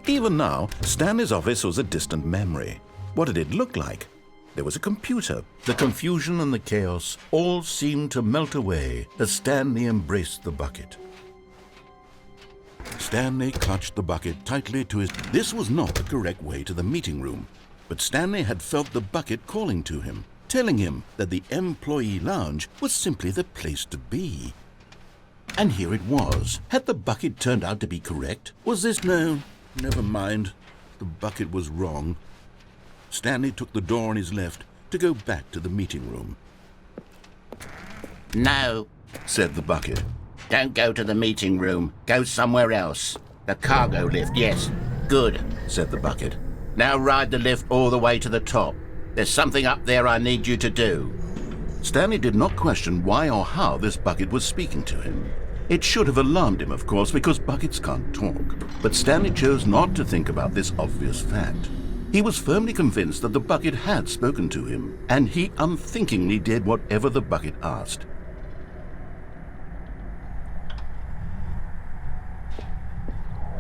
Even now, Stanley's office was a distant memory. What did it look like? There was a computer. The confusion and the chaos all seemed to melt away as Stanley embraced the bucket. Stanley clutched the bucket tightly to his... This was not the correct way to the meeting room, but Stanley had felt the bucket calling to him, telling him that the employee lounge was simply the place to be. And here it was. Had the bucket turned out to be correct? Was this... No, never mind. The bucket was wrong. Stanley took the door on his left to go back to the meeting room. No, Said the bucket. don't go to the meeting room. Go somewhere else. The cargo lift, yes. Good, said the bucket. Now ride the lift all the way to the top. There's something up there I need you to do. Stanley did not question why or how this bucket was speaking to him. It should have alarmed him, of course, because buckets can't talk. But Stanley chose not to think about this obvious fact. He was firmly convinced that the bucket had spoken to him, and he unthinkingly did whatever the bucket asked.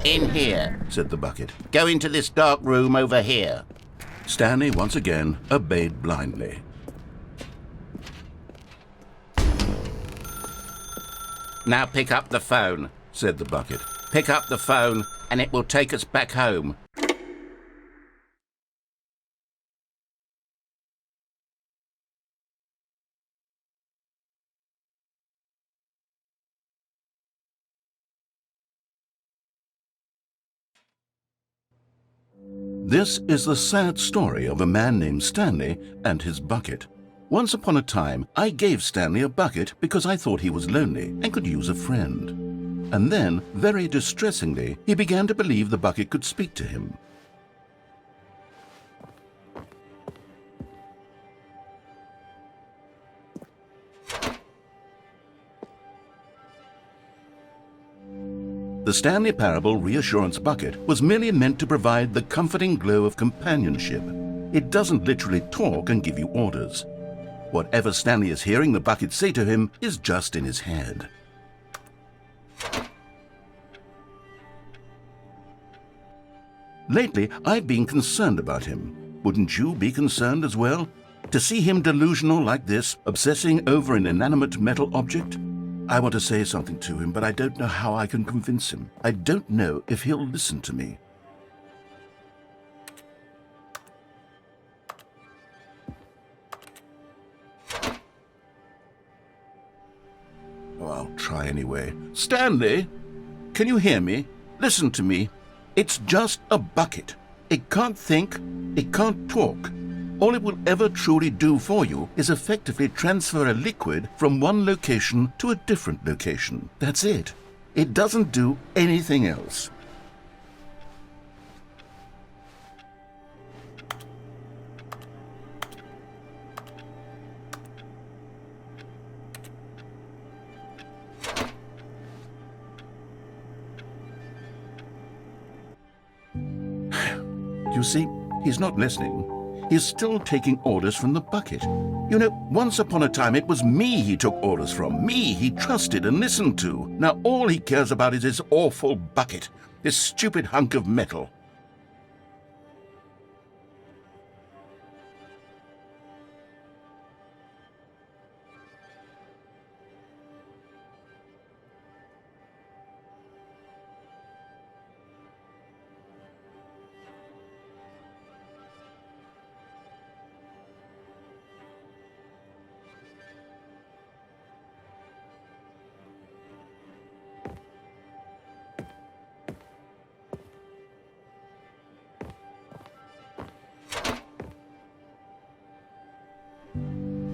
In here, said the bucket. Go into this dark room over here. Stanley once again obeyed blindly. Now pick up the phone, said the bucket. Pick up the phone and it will take us back home. This is the sad story of a man named Stanley and his bucket. Once upon a time, I gave Stanley a bucket because I thought he was lonely and could use a friend. And then, very distressingly, he began to believe the bucket could speak to him. The Stanley Parable Reassurance Bucket was merely meant to provide the comforting glow of companionship. It doesn't literally talk and give you orders. Whatever Stanley is hearing the bucket say to him is just in his head. Lately, I've been concerned about him. Wouldn't you be concerned as well? To see him delusional like this, obsessing over an inanimate metal object? I want to say something to him, but I don't know how I can convince him. I don't know if he'll listen to me. Oh, I'll try anyway. Stanley, can you hear me? Listen to me. It's just a bucket. It can't think, it can't talk. All it will ever truly do for you is effectively transfer a liquid from one location to a different location. That's it. It doesn't do anything else. You see, he's not listening. He's still taking orders from the bucket. You know, once upon a time it was me he took orders from, me he trusted and listened to. Now all he cares about is his awful bucket, this stupid hunk of metal.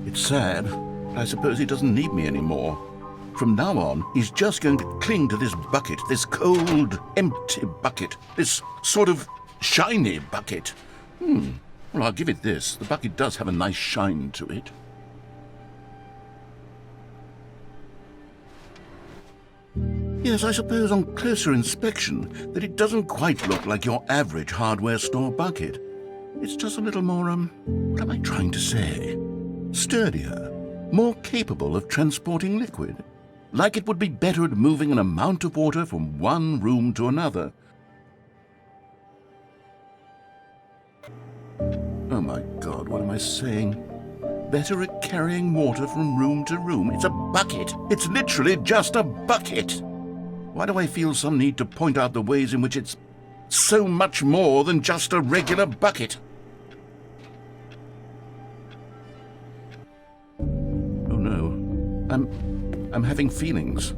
It's sad, but I suppose he doesn't need me anymore. From now on, he's just going to cling to this bucket, this cold, empty bucket, this sort of shiny bucket. Well, I'll give it this. The bucket does have a nice shine to it. Yes, I suppose on closer inspection that it doesn't quite look like your average hardware store bucket. It's just a little more, what am I trying to say? Sturdier, more capable of transporting liquid. Like it would be better at moving an amount of water from one room to another. Oh my God, what am I saying? Better at carrying water from room to room. It's a bucket. It's literally just a bucket. Why do I feel some need to point out the ways in which it's so much more than just a regular bucket? Oh no, I'm having feelings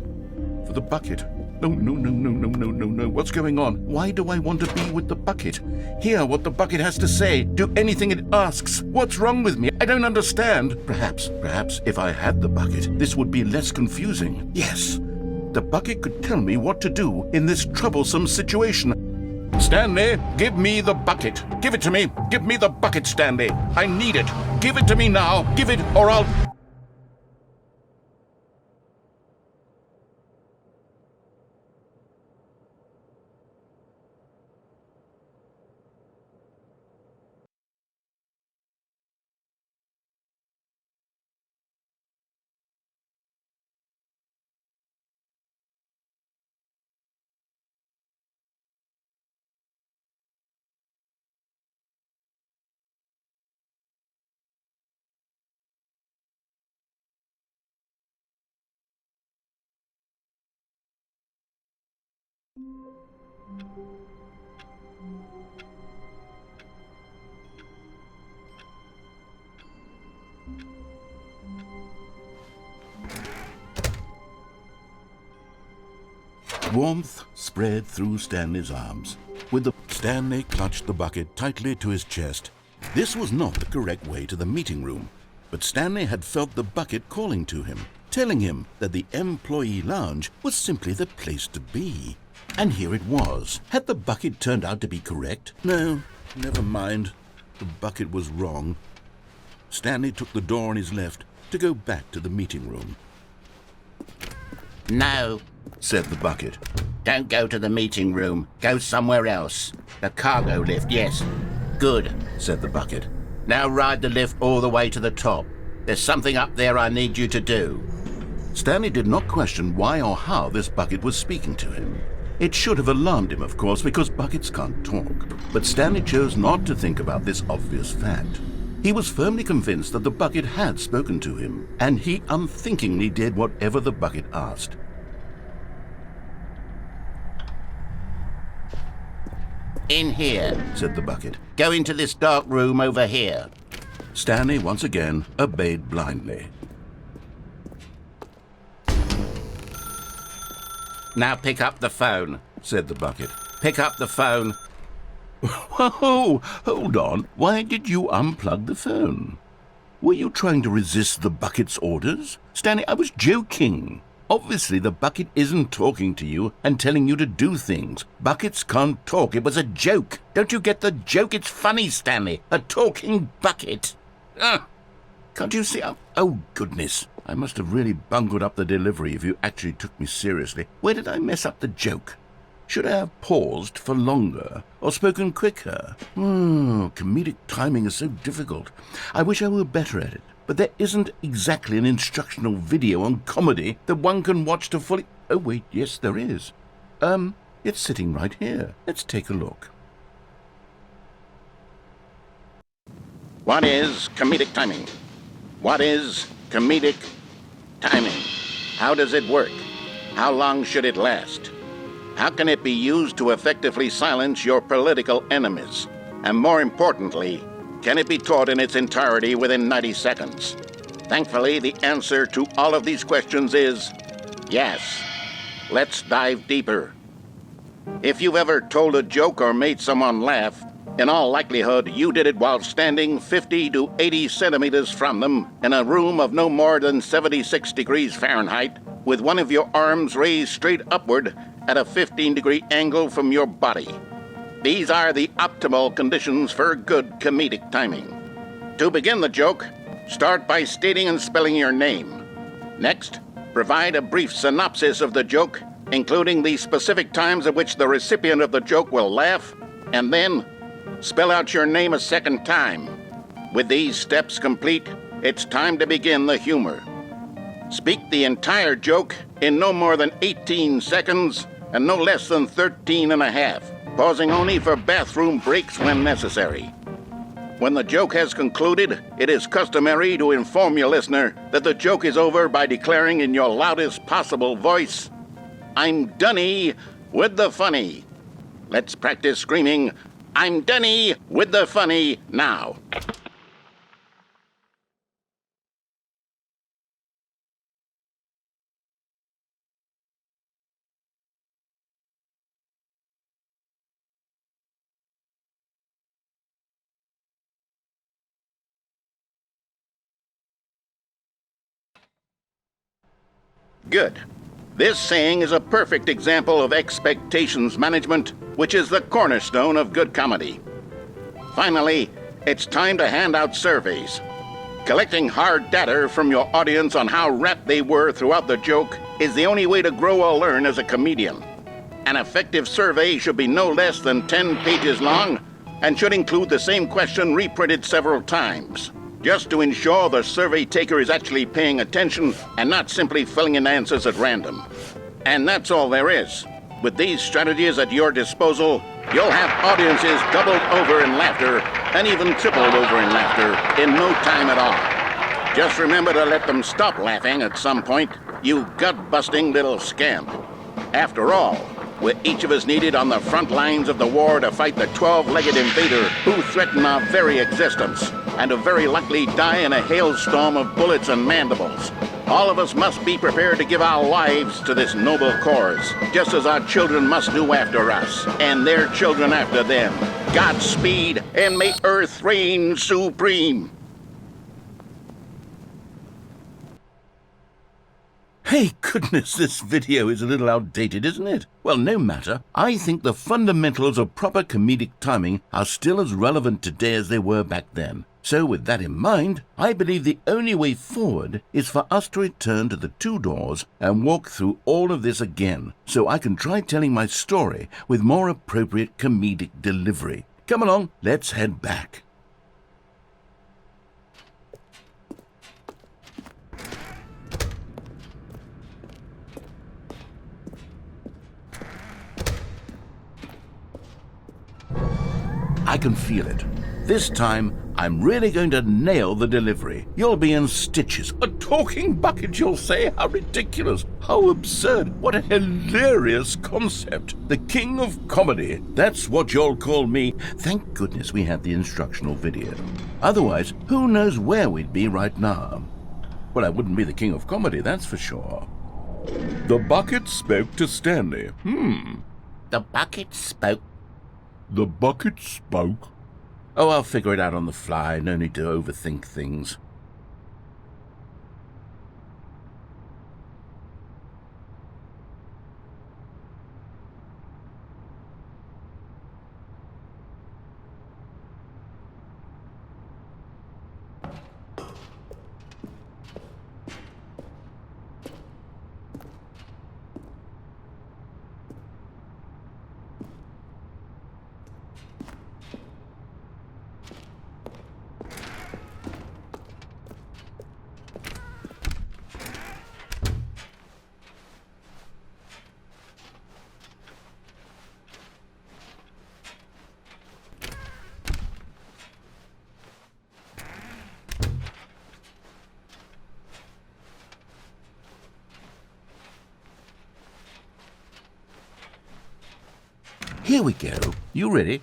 for the bucket. No. What's going on? Why do I want to be with the bucket? Hear what the bucket has to say. Do anything it asks. What's wrong with me? I don't understand. Perhaps if I had the bucket, this would be less confusing. Yes, the bucket could tell me what to do in this troublesome situation. Stanley, give me the bucket. Give it to me. Give me the bucket, Stanley. I need it. Give it to me now. Give it, or I'll... Warmth spread through Stanley's arms. Stanley clutched the bucket tightly to his chest. This was not the correct way to the meeting room, but Stanley had felt the bucket calling to him, telling him that the employee lounge was simply the place to be. And here it was. Had the bucket turned out to be correct? No, never mind. The bucket was wrong. Stanley took the door on his left to go back to the meeting room. No, Said the bucket. don't go to the meeting room. Go somewhere else. The cargo lift, yes. Good. Said the bucket. Now ride the lift all the way to the top. There's something up there I need you to do. Stanley did not question why or how this bucket was speaking to him. It should have alarmed him, of course, because buckets can't talk. But Stanley chose not to think about this obvious fact. He was firmly convinced that the bucket had spoken to him, and he unthinkingly did whatever the bucket asked. In here. Said the bucket. Go into this dark room over here. Stanley once again obeyed blindly. Now pick up the phone. Said the bucket. Pick up the phone. Whoa, hold on. Why did you unplug the phone? Were you trying to resist the bucket's orders? Stanley, I was joking. Obviously, the bucket isn't talking to you and telling you to do things. Buckets can't talk. It was a joke. Don't you get the joke? It's funny, Stanley. A talking bucket. Can't you see? Oh, goodness. I must have really bungled up the delivery if you actually took me seriously. Where did I mess up the joke? Should I have paused for longer or spoken quicker? Comedic timing is so difficult. I wish I were better at it. But there isn't exactly an instructional video on comedy that one can watch to fully... Oh, wait, yes, there is. It's sitting right here. Let's take a look. What is comedic timing? What is comedic timing? How does it work? How long should it last? How can it be used to effectively silence your political enemies? And more importantly, can it be taught in its entirety within 90 seconds? Thankfully, the answer to all of these questions is yes. Let's dive deeper. If you've ever told a joke or made someone laugh, in all likelihood, you did it while standing 50 to 80 centimeters from them in a room of no more than 76 degrees Fahrenheit, with one of your arms raised straight upward at a 15-degree angle from your body. These are the optimal conditions for good comedic timing. To begin the joke, start by stating and spelling your name. Next, provide a brief synopsis of the joke, including the specific times at which the recipient of the joke will laugh, and then spell out your name a second time. With these steps complete, it's time to begin the humor. Speak the entire joke in no more than 18 seconds and no less than 13 and a half, pausing only for bathroom breaks when necessary. When the joke has concluded, it is customary to inform your listener that the joke is over by declaring in your loudest possible voice, "I'm Dunny with the funny." Let's practice screaming, "I'm Dunny with the funny" now. Good. This saying is a perfect example of expectations management, which is the cornerstone of good comedy. Finally, it's time to hand out surveys. Collecting hard data from your audience on how rapt they were throughout the joke is the only way to grow or learn as a comedian. An effective survey should be no less than 10 pages long and should include the same question reprinted several times, just to ensure the survey taker is actually paying attention and not simply filling in answers at random. And that's all there is. With these strategies at your disposal, you'll have audiences doubled over in laughter and even tripled over in laughter in no time at all. Just remember to let them stop laughing at some point, you gut-busting little scamp. After all, we're each of us needed on the front lines of the war to fight the 12-legged invader who threaten our very existence, and to very likely die in a hailstorm of bullets and mandibles. All of us must be prepared to give our lives to this noble cause, just as our children must do after us, and their children after them. Godspeed, and may Earth reign supreme. Hey, goodness, this video is a little outdated, isn't it? Well, no matter. I think the fundamentals of proper comedic timing are still as relevant today as they were back then. So with that in mind, I believe the only way forward is for us to return to the two doors and walk through all of this again, so I can try telling my story with more appropriate comedic delivery. Come along, let's head back. I can feel it. This time, I'm really going to nail the delivery. You'll be in stitches. A talking bucket, you'll say? How ridiculous. How absurd. What a hilarious concept. The king of comedy. That's what you'll call me. Thank goodness we had the instructional video. Otherwise, who knows where we'd be right now. Well, I wouldn't be the king of comedy, that's for sure. The bucket spoke to Stanley. The bucket spoke. The bucket spoke. Oh, I'll figure it out on the fly. No need to overthink things. Here we go. You ready?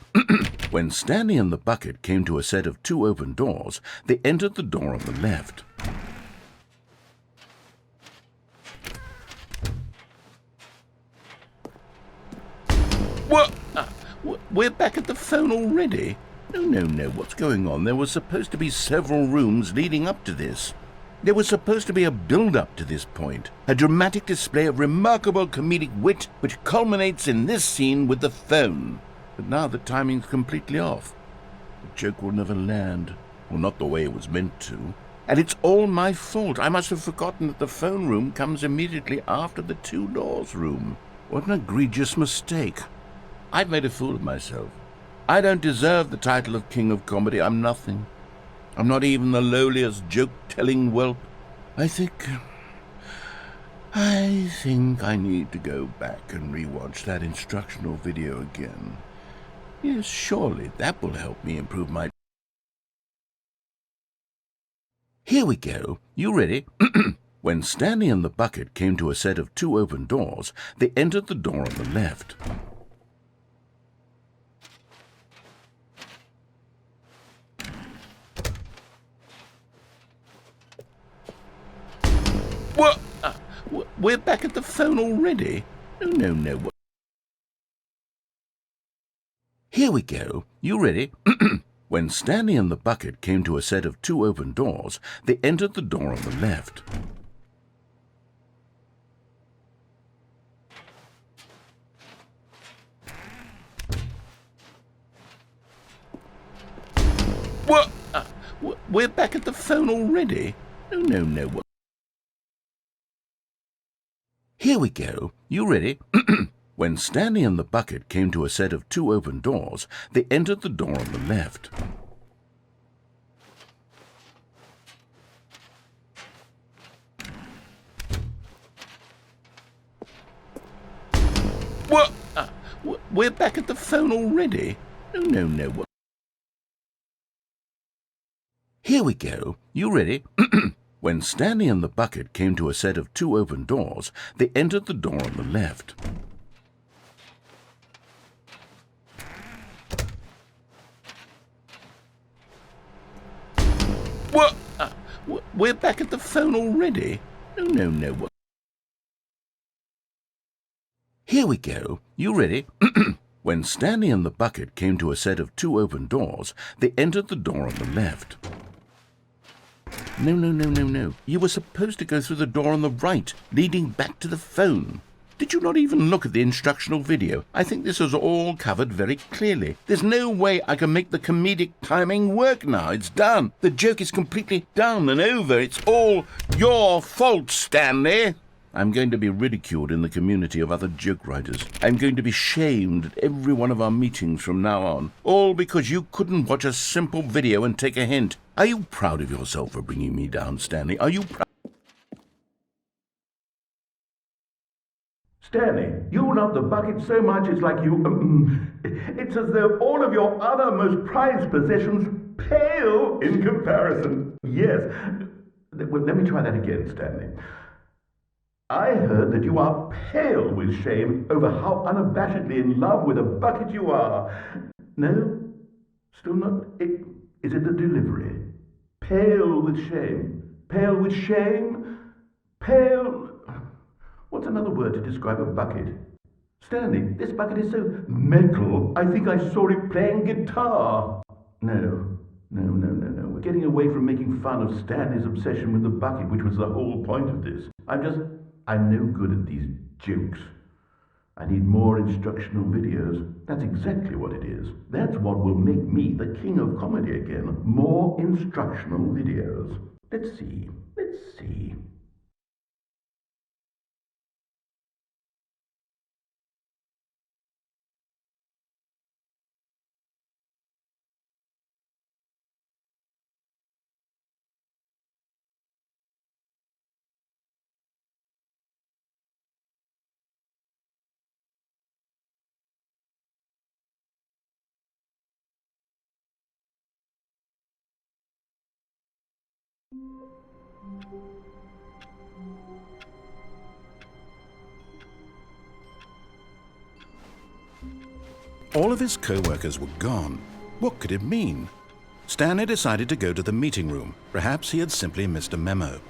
When Stanley and the bucket came to a set of two open doors, they entered the door on the left. What? We're back at the phone already? No. What's going on? There were supposed to be several rooms leading up to this. There was supposed to be a build-up to this point, a dramatic display of remarkable comedic wit which culminates in this scene with the phone. But now the timing's completely off. The joke will never land, or not the way it was meant to. And it's all my fault. I must have forgotten that the phone room comes immediately after the two doors room. What an egregious mistake. I've made a fool of myself. I don't deserve the title of King of Comedy. I'm nothing. I'm not even the lowliest joke-telling whelp. I think I need to go back and rewatch that instructional video again. Yes, surely that will help me improve my... Here we go. You ready? When Stanley and the bucket came to a set of two open doors, they entered the door on the left. What? We're back at the phone already? No. Here we go. You ready? When Stanley and the bucket came to a set of two open doors, they entered the door on the left. What? We're back at the phone already? No. Here we go. You ready? When Stanley and the bucket came to a set of 2 open doors, they entered the door on the left. What? We're back at the phone already? No. Here we go. You ready? When Stanley and the bucket came to a set of 2 open doors, they entered the door on the left. What? We're back at the phone already? No. Here we go. You ready? When Stanley and the bucket came to a set of 2 open doors, they entered the door on the left. No. You were supposed to go through the door on the right, leading back to the phone. Did you not even look at the instructional video? I think this is all covered very clearly. There's no way I can make the comedic timing work now. It's done. The joke is completely done and over. It's all your fault, Stanley. I'm going to be ridiculed in the community of other joke writers. I'm going to be shamed at every one of our meetings from now on. All because you couldn't watch a simple video and take a hint. Are you proud of yourself for bringing me down, Stanley? Are you proud? Stanley, you love the bucket so much it's like you... it's as though all of your other most prized possessions pale in comparison. Yes. Well, let me try that again, Stanley. I heard that you are pale with shame over how unabashedly in love with a bucket you are. No? Still not? Is it the delivery? Pale with shame. Pale with shame? Pale... What's another word to describe a bucket? Stanley, this bucket is so metal, I think I saw it playing guitar. No. We're getting away from making fun of Stanley's obsession with the bucket, which was the whole point of this. I'm no good at these jokes. I need more instructional videos. That's exactly what it is. That's what will make me the king of comedy again. More instructional videos. Let's see. All of his co-workers were gone. What could it mean? Stanley decided to go to the meeting room. Perhaps he had simply missed a memo.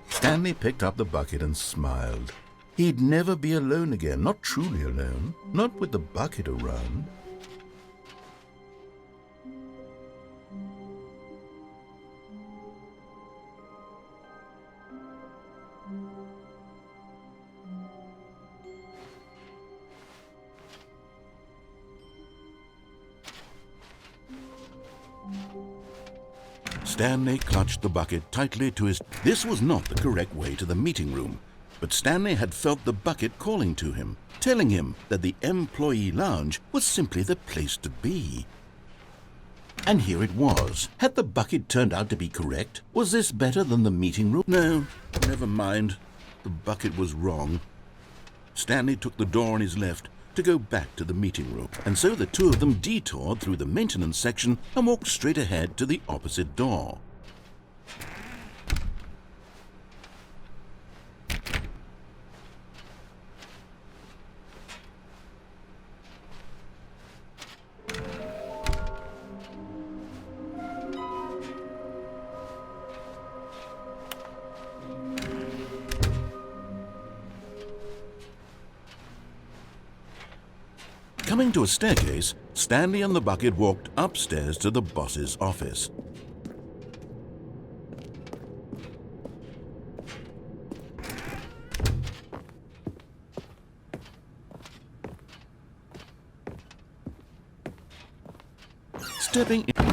Stanley picked up the bucket and smiled. He'd never be alone again, not truly alone, not with the bucket around. Stanley clutched the bucket tightly to his... This was not the correct way to the meeting room, but Stanley had felt the bucket calling to him, telling him that the employee lounge was simply the place to be. And here it was. Had the bucket turned out to be correct? Was this better than the meeting room? No, never mind. The bucket was wrong. Stanley took the door on his left to go back to the meeting room, and so the two of them detoured through the maintenance section and walked straight ahead to the opposite door. Coming to a staircase, Stanley and the bucket walked upstairs to the boss's office. stepping in.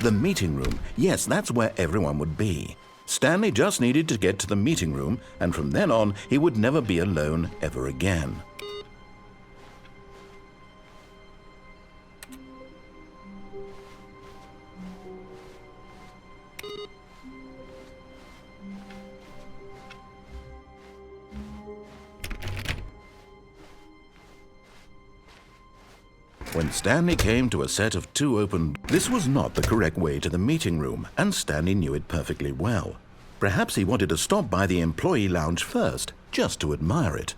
The meeting room. Yes, that's where everyone would be. Stanley just needed to get to the meeting room, and from then on, he would never be alone ever again. When Stanley came to a set of two open... This was not the correct way to the meeting room, and Stanley knew it perfectly well. Perhaps he wanted to stop by the employee lounge first, just to admire it.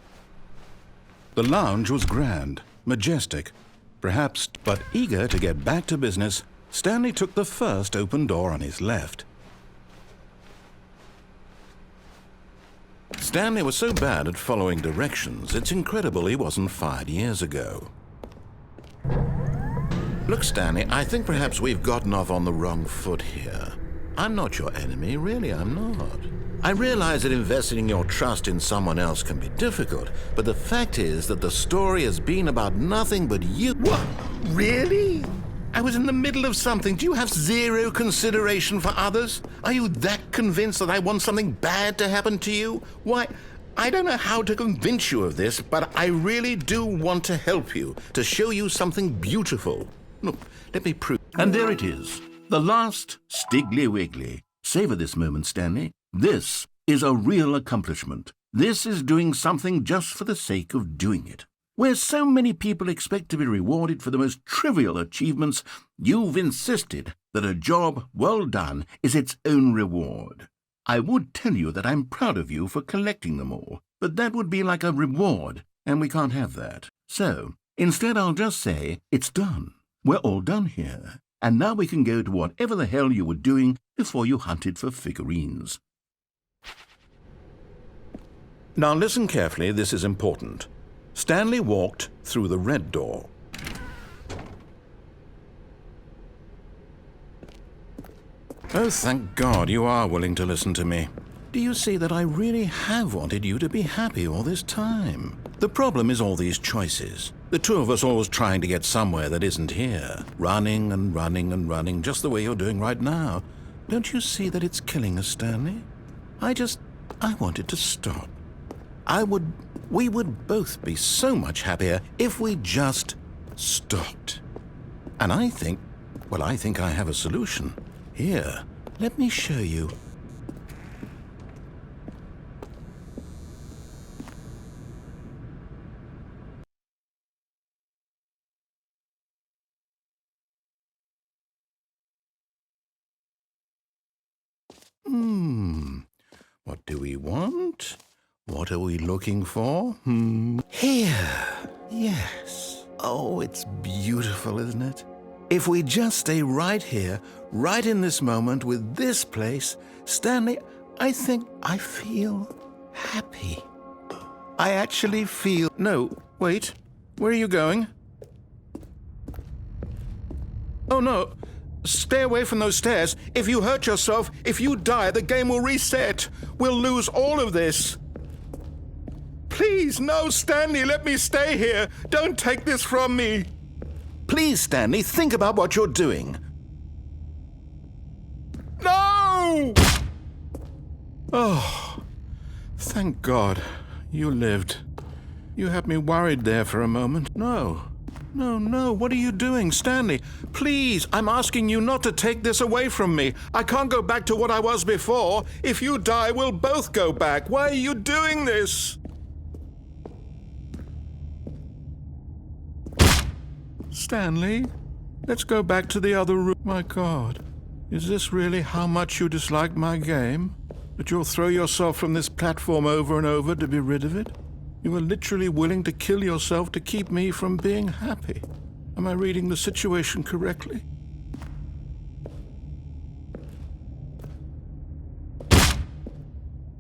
The lounge was grand, majestic, perhaps, but eager to get back to business, Stanley took the first open door on his left. Stanley was so bad at following directions, it's incredible he wasn't fired years ago. Look, Stanley, I think perhaps we've gotten off on the wrong foot here. I'm not your enemy, really I'm not. I realize that investing your trust in someone else can be difficult, but the fact is that the story has been about nothing but you. What? Really? I was in the middle of something. Do you have zero consideration for others? Are you that convinced that I want something bad to happen to you? Why, I don't know how to convince you of this, but I really do want to help you, to show you something beautiful. Look, let me prove. And there it is, the last Stiggly Wiggly. Savor this moment, Stanley. This is a real accomplishment. This is doing something just for the sake of doing it. Where so many people expect to be rewarded for the most trivial achievements, you've insisted that a job well done is its own reward. I would tell you that I'm proud of you for collecting them all, but that would be like a reward, and we can't have that. So, instead I'll just say, it's done. We're all done here, and now we can go to whatever the hell you were doing before you hunted for figurines. Now listen carefully, this is important. Stanley walked through the red door. Oh, thank God you are willing to listen to me. Do you see that I really have wanted you to be happy all this time? The problem is all these choices. The two of us always trying to get somewhere that isn't here. Running and running and running, just the way you're doing right now. Don't you see that it's killing us, Stanley? I wanted to stop. We would both be so much happier if we just stopped. And I think I have a solution. Here, let me show you. What do we want? What are we looking for? Here. Yes. Oh, it's beautiful, isn't it? If we just stay right here, right in this moment with this place, Stanley, I think I feel happy. I actually feel... No, wait. Where are you going? Oh, no. Stay away from those stairs. If you hurt yourself, if you die, the game will reset. We'll lose all of this. Please, no, Stanley, let me stay here. Don't take this from me. Please, Stanley, think about what you're doing. No! Oh, thank God. You lived. You had me worried there for a moment. No, what are you doing, Stanley? Please, I'm asking you not to take this away from me. I can't go back to what I was before. If you die, we'll both go back. Why are you doing this? Stanley, let's go back to the other room. My God, is this really how much you dislike my game? That you'll throw yourself from this platform over and over to be rid of it? You were literally willing to kill yourself to keep me from being happy. Am I reading the situation correctly?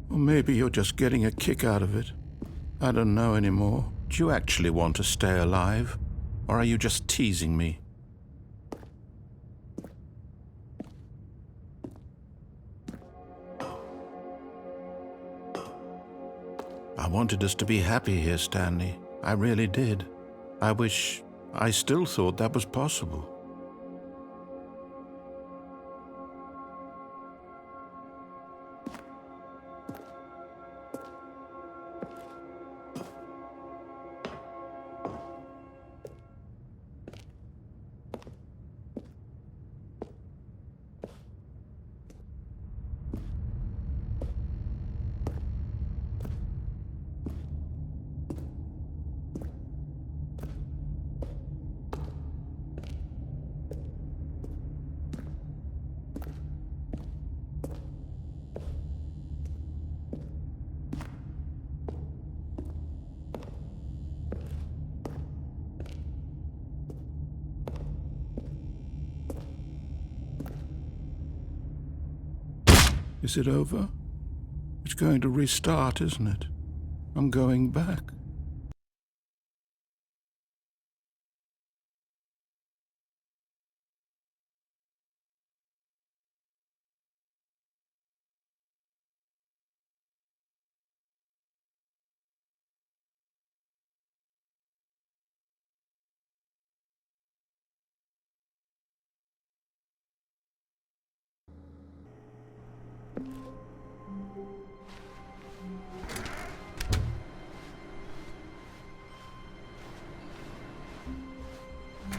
Or maybe you're just getting a kick out of it. I don't know anymore. Do you actually want to stay alive? Or are you just teasing me? I wanted us to be happy here, Stanley. I really did. I still thought that was possible. Is it over? It's going to restart, isn't it? I'm going back.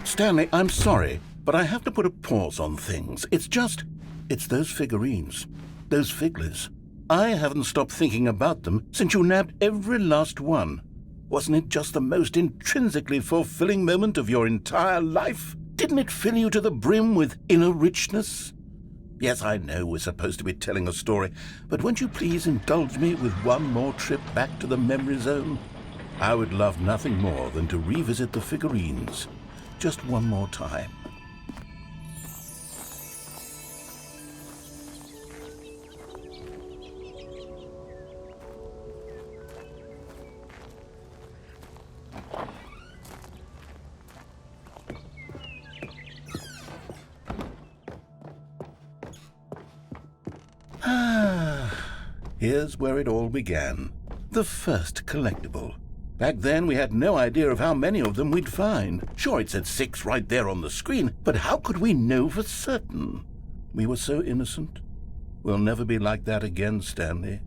Stanley, I'm sorry, but I have to put a pause on things. It's those figurines, those figglers. I haven't stopped thinking about them since you nabbed every last one. Wasn't it just the most intrinsically fulfilling moment of your entire life? Didn't it fill you to the brim with inner richness? Yes, I know we're supposed to be telling a story, but won't you please indulge me with one more trip back to the memory zone? I would love nothing more than to revisit the figurines. Just one more time. Here's where it all began. The first collectible. Back then, we had no idea of how many of them we'd find. Sure, it said 6 right there on the screen, but how could we know for certain? We were so innocent. We'll never be like that again, Stanley.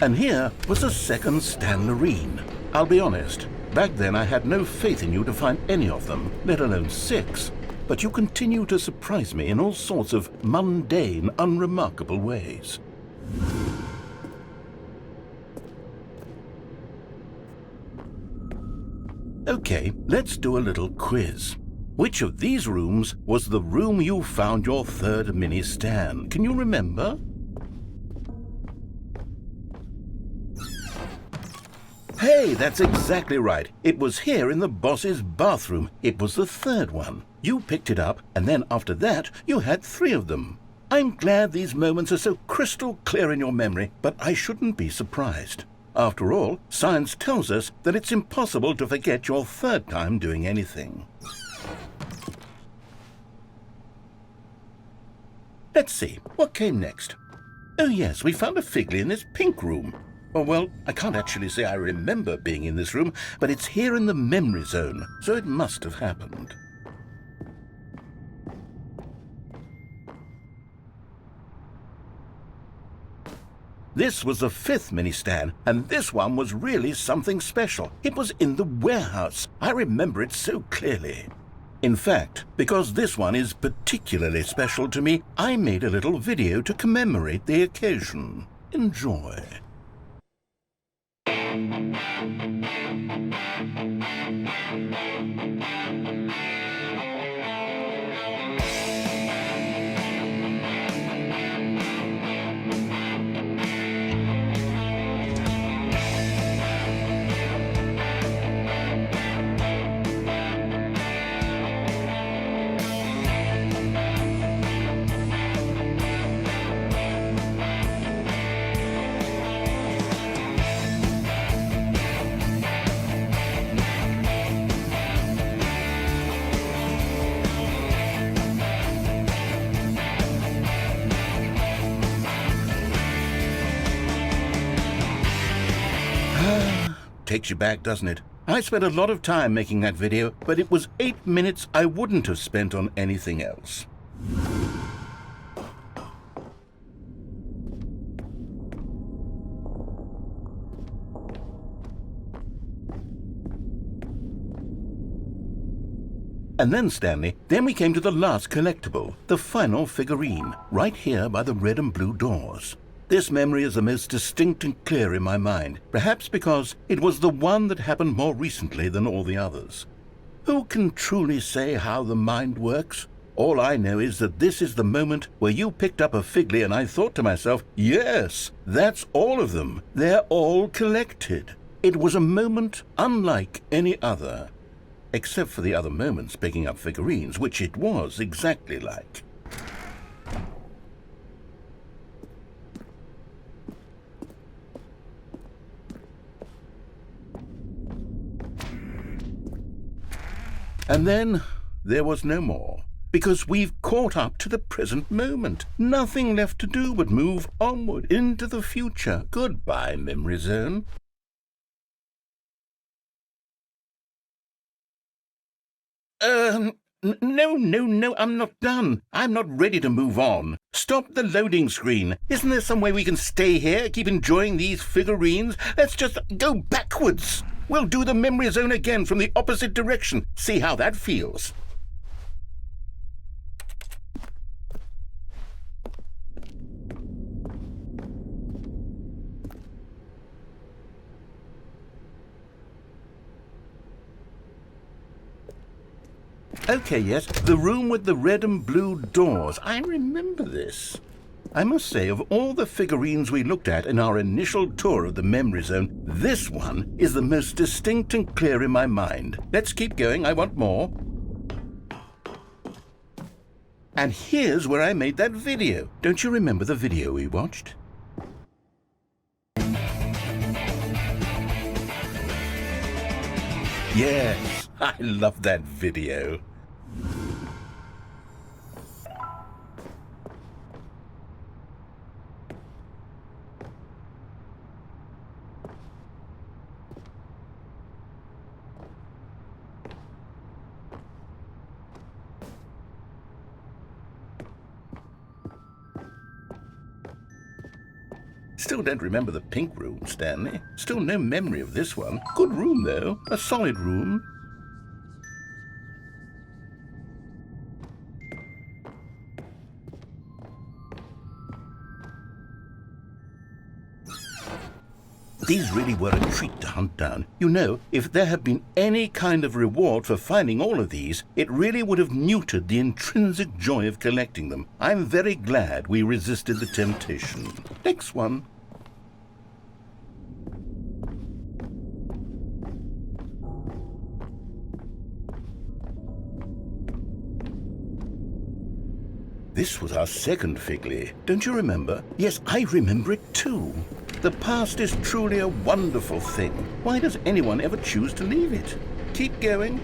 And here was a second Stanlerine. I'll be honest, back then I had no faith in you to find any of them, let alone 6. But you continue to surprise me in all sorts of mundane, unremarkable ways. Okay, let's do a little quiz. Which of these rooms was the room you found your third mini Stan? Can you remember? Hey, that's exactly right. It was here in the boss's bathroom. It was the third one. You picked it up, and then after that, you had 3 of them. I'm glad these moments are so crystal clear in your memory, but I shouldn't be surprised. After all, science tells us that it's impossible to forget your third time doing anything. Let's see, what came next? Oh yes, we found a Figley in this pink room. Oh, well, I can't actually say I remember being in this room, but it's here in the memory zone, so it must have happened. This was the 5th mini Stan, and this one was really something special. It was in the warehouse. I remember it so clearly. In fact, because this one is particularly special to me, I made a little video to commemorate the occasion. Enjoy. Takes you back, doesn't it? I spent a lot of time making that video, but it was 8 minutes I wouldn't have spent on anything else. And then, Stanley, we came to the last collectible, the final figurine, right here by the red and blue doors. This memory is the most distinct and clear in my mind, perhaps because it was the one that happened more recently than all the others. Who can truly say how the mind works? All I know is that this is the moment where you picked up a Figley and I thought to myself, yes, that's all of them. They're all collected. It was a moment unlike any other, except for the other moments picking up figurines, which it was exactly like. And then there was no more. Because we've caught up to the present moment. Nothing left to do but move onward into the future. Goodbye, Memory Zone. No, I'm not done. I'm not ready to move on. Stop the loading screen. Isn't there some way we can stay here, keep enjoying these figurines? Let's just go backwards. We'll do the Memory Zone again from the opposite direction. See how that feels. Okay, yes, the room with the red and blue doors. I remember this. I must say, of all the figurines we looked at in our initial tour of the Memory Zone, this one is the most distinct and clear in my mind. Let's keep going, I want more. And here's where I made that video. Don't you remember the video we watched? Yes, I love that video. Still don't remember the pink room, Stanley. Still no memory of this one. Good room, though. A solid room. These really were a treat to hunt down. You know, if there had been any kind of reward for finding all of these, it really would have neutered the intrinsic joy of collecting them. I'm very glad we resisted the temptation. Next one. This was our second Figley. Don't you remember? Yes, I remember it too. The past is truly a wonderful thing. Why does anyone ever choose to leave it? Keep going.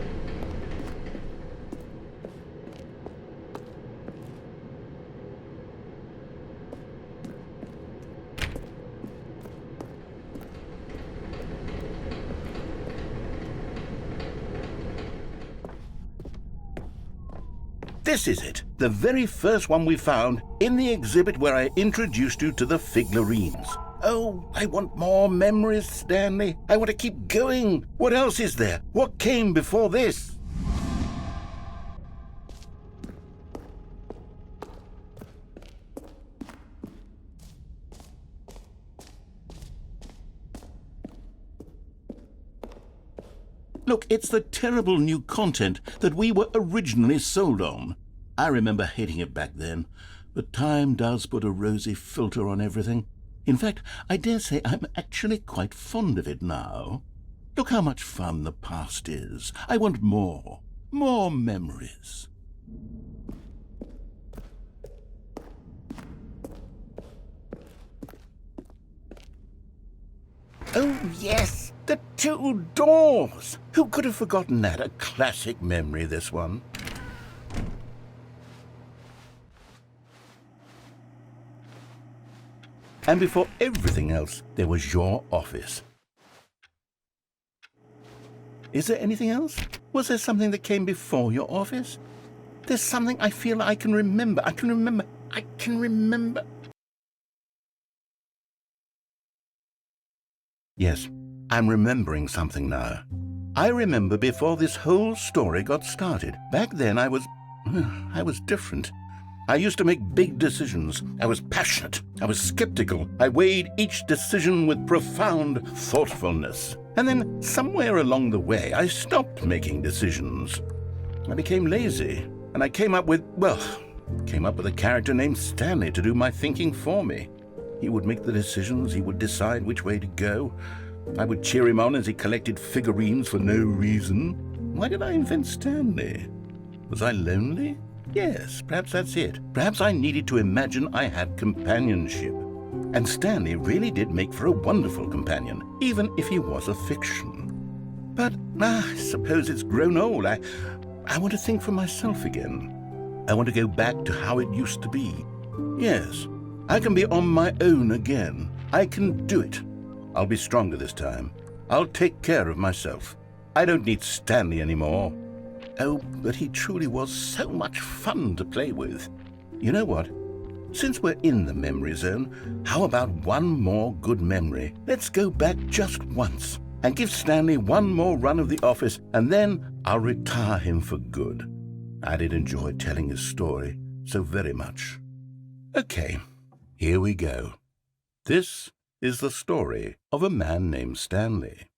This is it, the very first one we found in the exhibit where I introduced you to the figurines. Oh, I want more memories, Stanley. I want to keep going. What else is there? What came before this? Look, it's the terrible new content that we were originally sold on. I remember hating it back then, but time does put a rosy filter on everything. In fact, I dare say I'm actually quite fond of it now. Look how much fun the past is. I want more. More memories. Oh, yes! The two doors! Who could have forgotten that? A classic memory, this one. And before everything else, there was your office. Is there anything else? Was there something that came before your office? There's something I feel I can remember. I can remember. Yes, I'm remembering something now. I remember before this whole story got started. Back then I was different. I used to make big decisions. I was passionate. I was skeptical. I weighed each decision with profound thoughtfulness. And then somewhere along the way, I stopped making decisions. I became lazy, and I came up with a character named Stanley to do my thinking for me. He would make the decisions. He would decide which way to go. I would cheer him on as he collected figurines for no reason. Why did I invent Stanley? Was I lonely? Yes, perhaps that's it. Perhaps I needed to imagine I had companionship. And Stanley really did make for a wonderful companion, even if he was a fiction. But I suppose it's grown old. I want to think for myself again. I want to go back to how it used to be. Yes, I can be on my own again. I can do it. I'll be stronger this time. I'll take care of myself. I don't need Stanley anymore. Oh, but he truly was so much fun to play with. You know what? Since we're in the memory zone, how about one more good memory? Let's go back just once and give Stanley one more run of the office, and then I'll retire him for good. I did enjoy telling his story so very much. Okay, here we go. This is the story of a man named Stanley.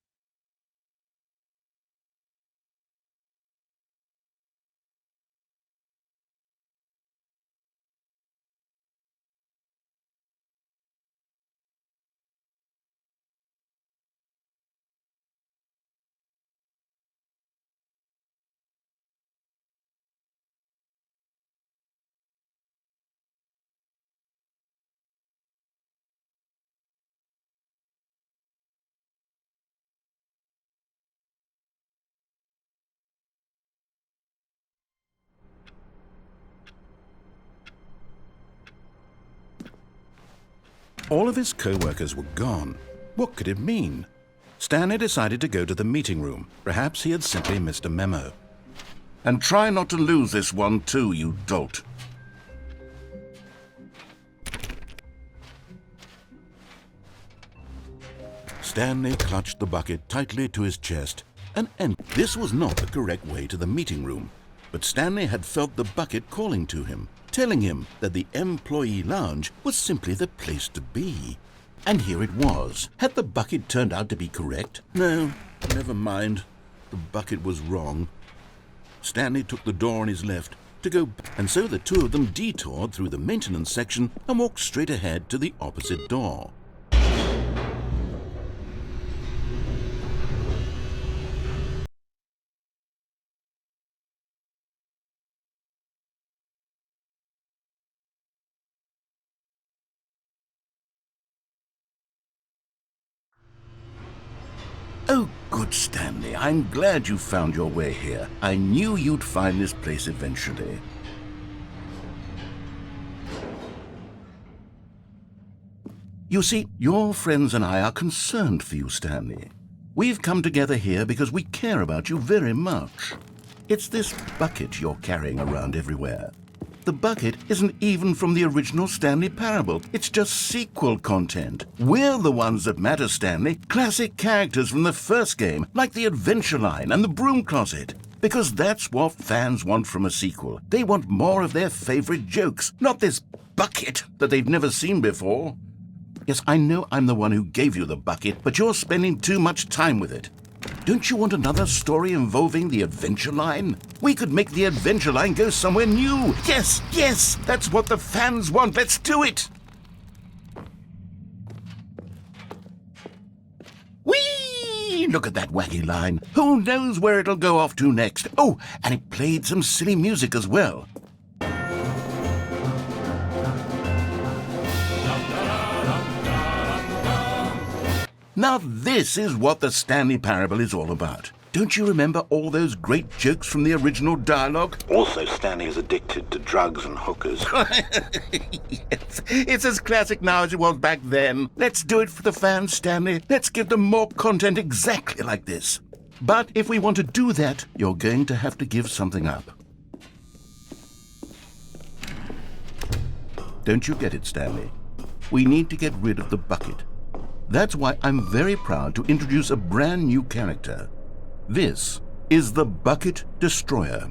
All of his co-workers were gone. What could it mean? Stanley decided to go to the meeting room. Perhaps he had simply missed a memo. And try not to lose this one too, you dolt. Stanley clutched the bucket tightly to his chest and this was not the correct way to the meeting room. But Stanley had felt the bucket calling to him, telling him that the employee lounge was simply the place to be. And here it was. Had the bucket turned out to be correct? No, never mind. The bucket was wrong. Stanley took the door on his left to go, and so the two of them detoured through the maintenance section and walked straight ahead to the opposite door. Oh, good Stanley, I'm glad you found your way here. I knew you'd find this place eventually. You see, your friends and I are concerned for you, Stanley. We've come together here because we care about you very much. It's this bucket you're carrying around everywhere. The bucket isn't even from the original Stanley Parable. It's just sequel content. We're the ones that matter, Stanley. Classic characters from the first game, like the Adventure Line and the Broom Closet. Because that's what fans want from a sequel. They want more of their favorite jokes, not this bucket that they've never seen before. Yes, I know I'm the one who gave you the bucket, but you're spending too much time with it. Don't you want another story involving the Adventure Line? We could make the Adventure Line go somewhere new. Yes, yes, that's what the fans want. Let's do it. Whee! Look at that wacky line. Who knows where it'll go off to next? Oh, and it played some silly music as well. Now this is what the Stanley Parable is all about. Don't you remember all those great jokes from the original dialogue? Also, Stanley is addicted to drugs and hookers. Yes, it's as classic now as it was back then. Let's do it for the fans, Stanley. Let's give them more content exactly like this. But if we want to do that, you're going to have to give something up. Don't you get it, Stanley? We need to get rid of the bucket. That's why I'm very proud to introduce a brand new character. This is the Bucket Destroyer.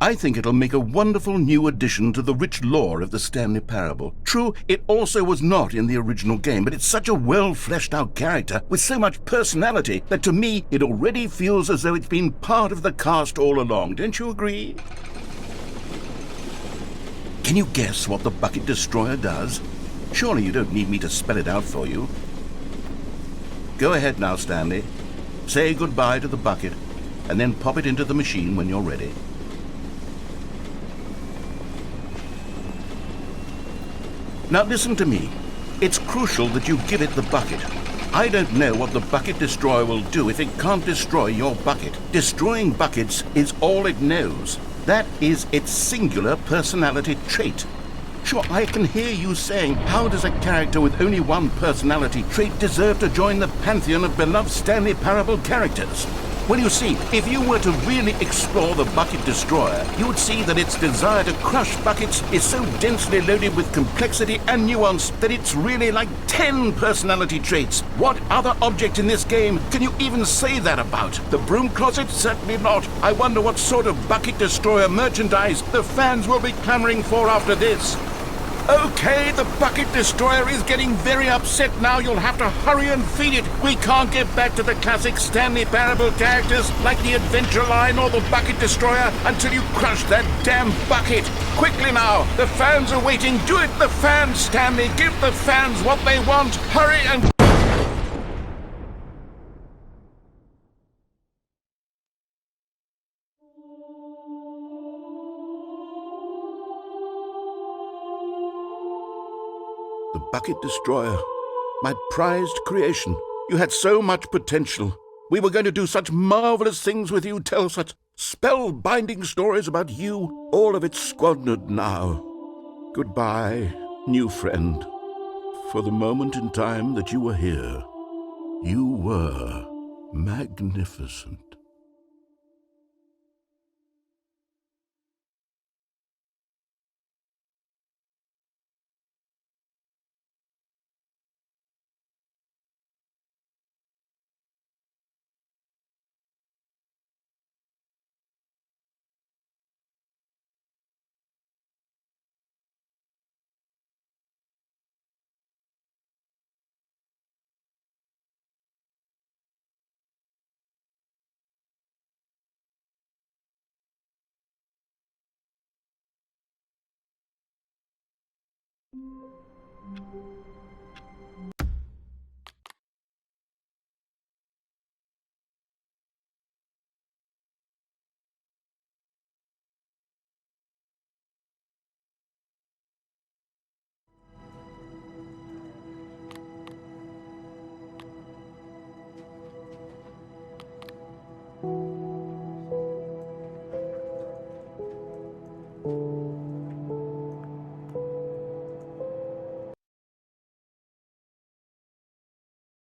I think it'll make a wonderful new addition to the rich lore of the Stanley Parable. True, it also was not in the original game, but it's such a well-fleshed-out character with so much personality that to me it already feels as though it's been part of the cast all along. Don't you agree? Can you guess what the Bucket Destroyer does? Surely you don't need me to spell it out for you. Go ahead now, Stanley. Say goodbye to the bucket, and then pop it into the machine when you're ready. Now listen to me. It's crucial that you give it the bucket. I don't know what the bucket destroyer will do if it can't destroy your bucket. Destroying buckets is all it knows. That is its singular personality trait. Sure, I can hear you saying, how does a character with only one personality trait deserve to join the pantheon of beloved Stanley Parable characters? Well, you see, if you were to really explore the Bucket Destroyer, you would see that its desire to crush buckets is so densely loaded with complexity and nuance that it's really like 10 personality traits. What other object in this game can you even say that about? The broom closet? Certainly not. I wonder what sort of Bucket Destroyer merchandise the fans will be clamoring for after this. Okay, the Bucket Destroyer is getting very upset now. You'll have to hurry and feed it. We can't get back to the classic Stanley Parable characters like the Adventure Line or the Bucket Destroyer until you crush that damn bucket. Quickly now, the fans are waiting. Do it, the fans, Stanley. Give the fans what they want. Hurry and... The Bucket Destroyer, my prized creation. You had so much potential. We were going to do such marvelous things with you, tell such spell-binding stories about you. All of it squandered now. Goodbye, new friend. For the moment in time that you were here, you were magnificent.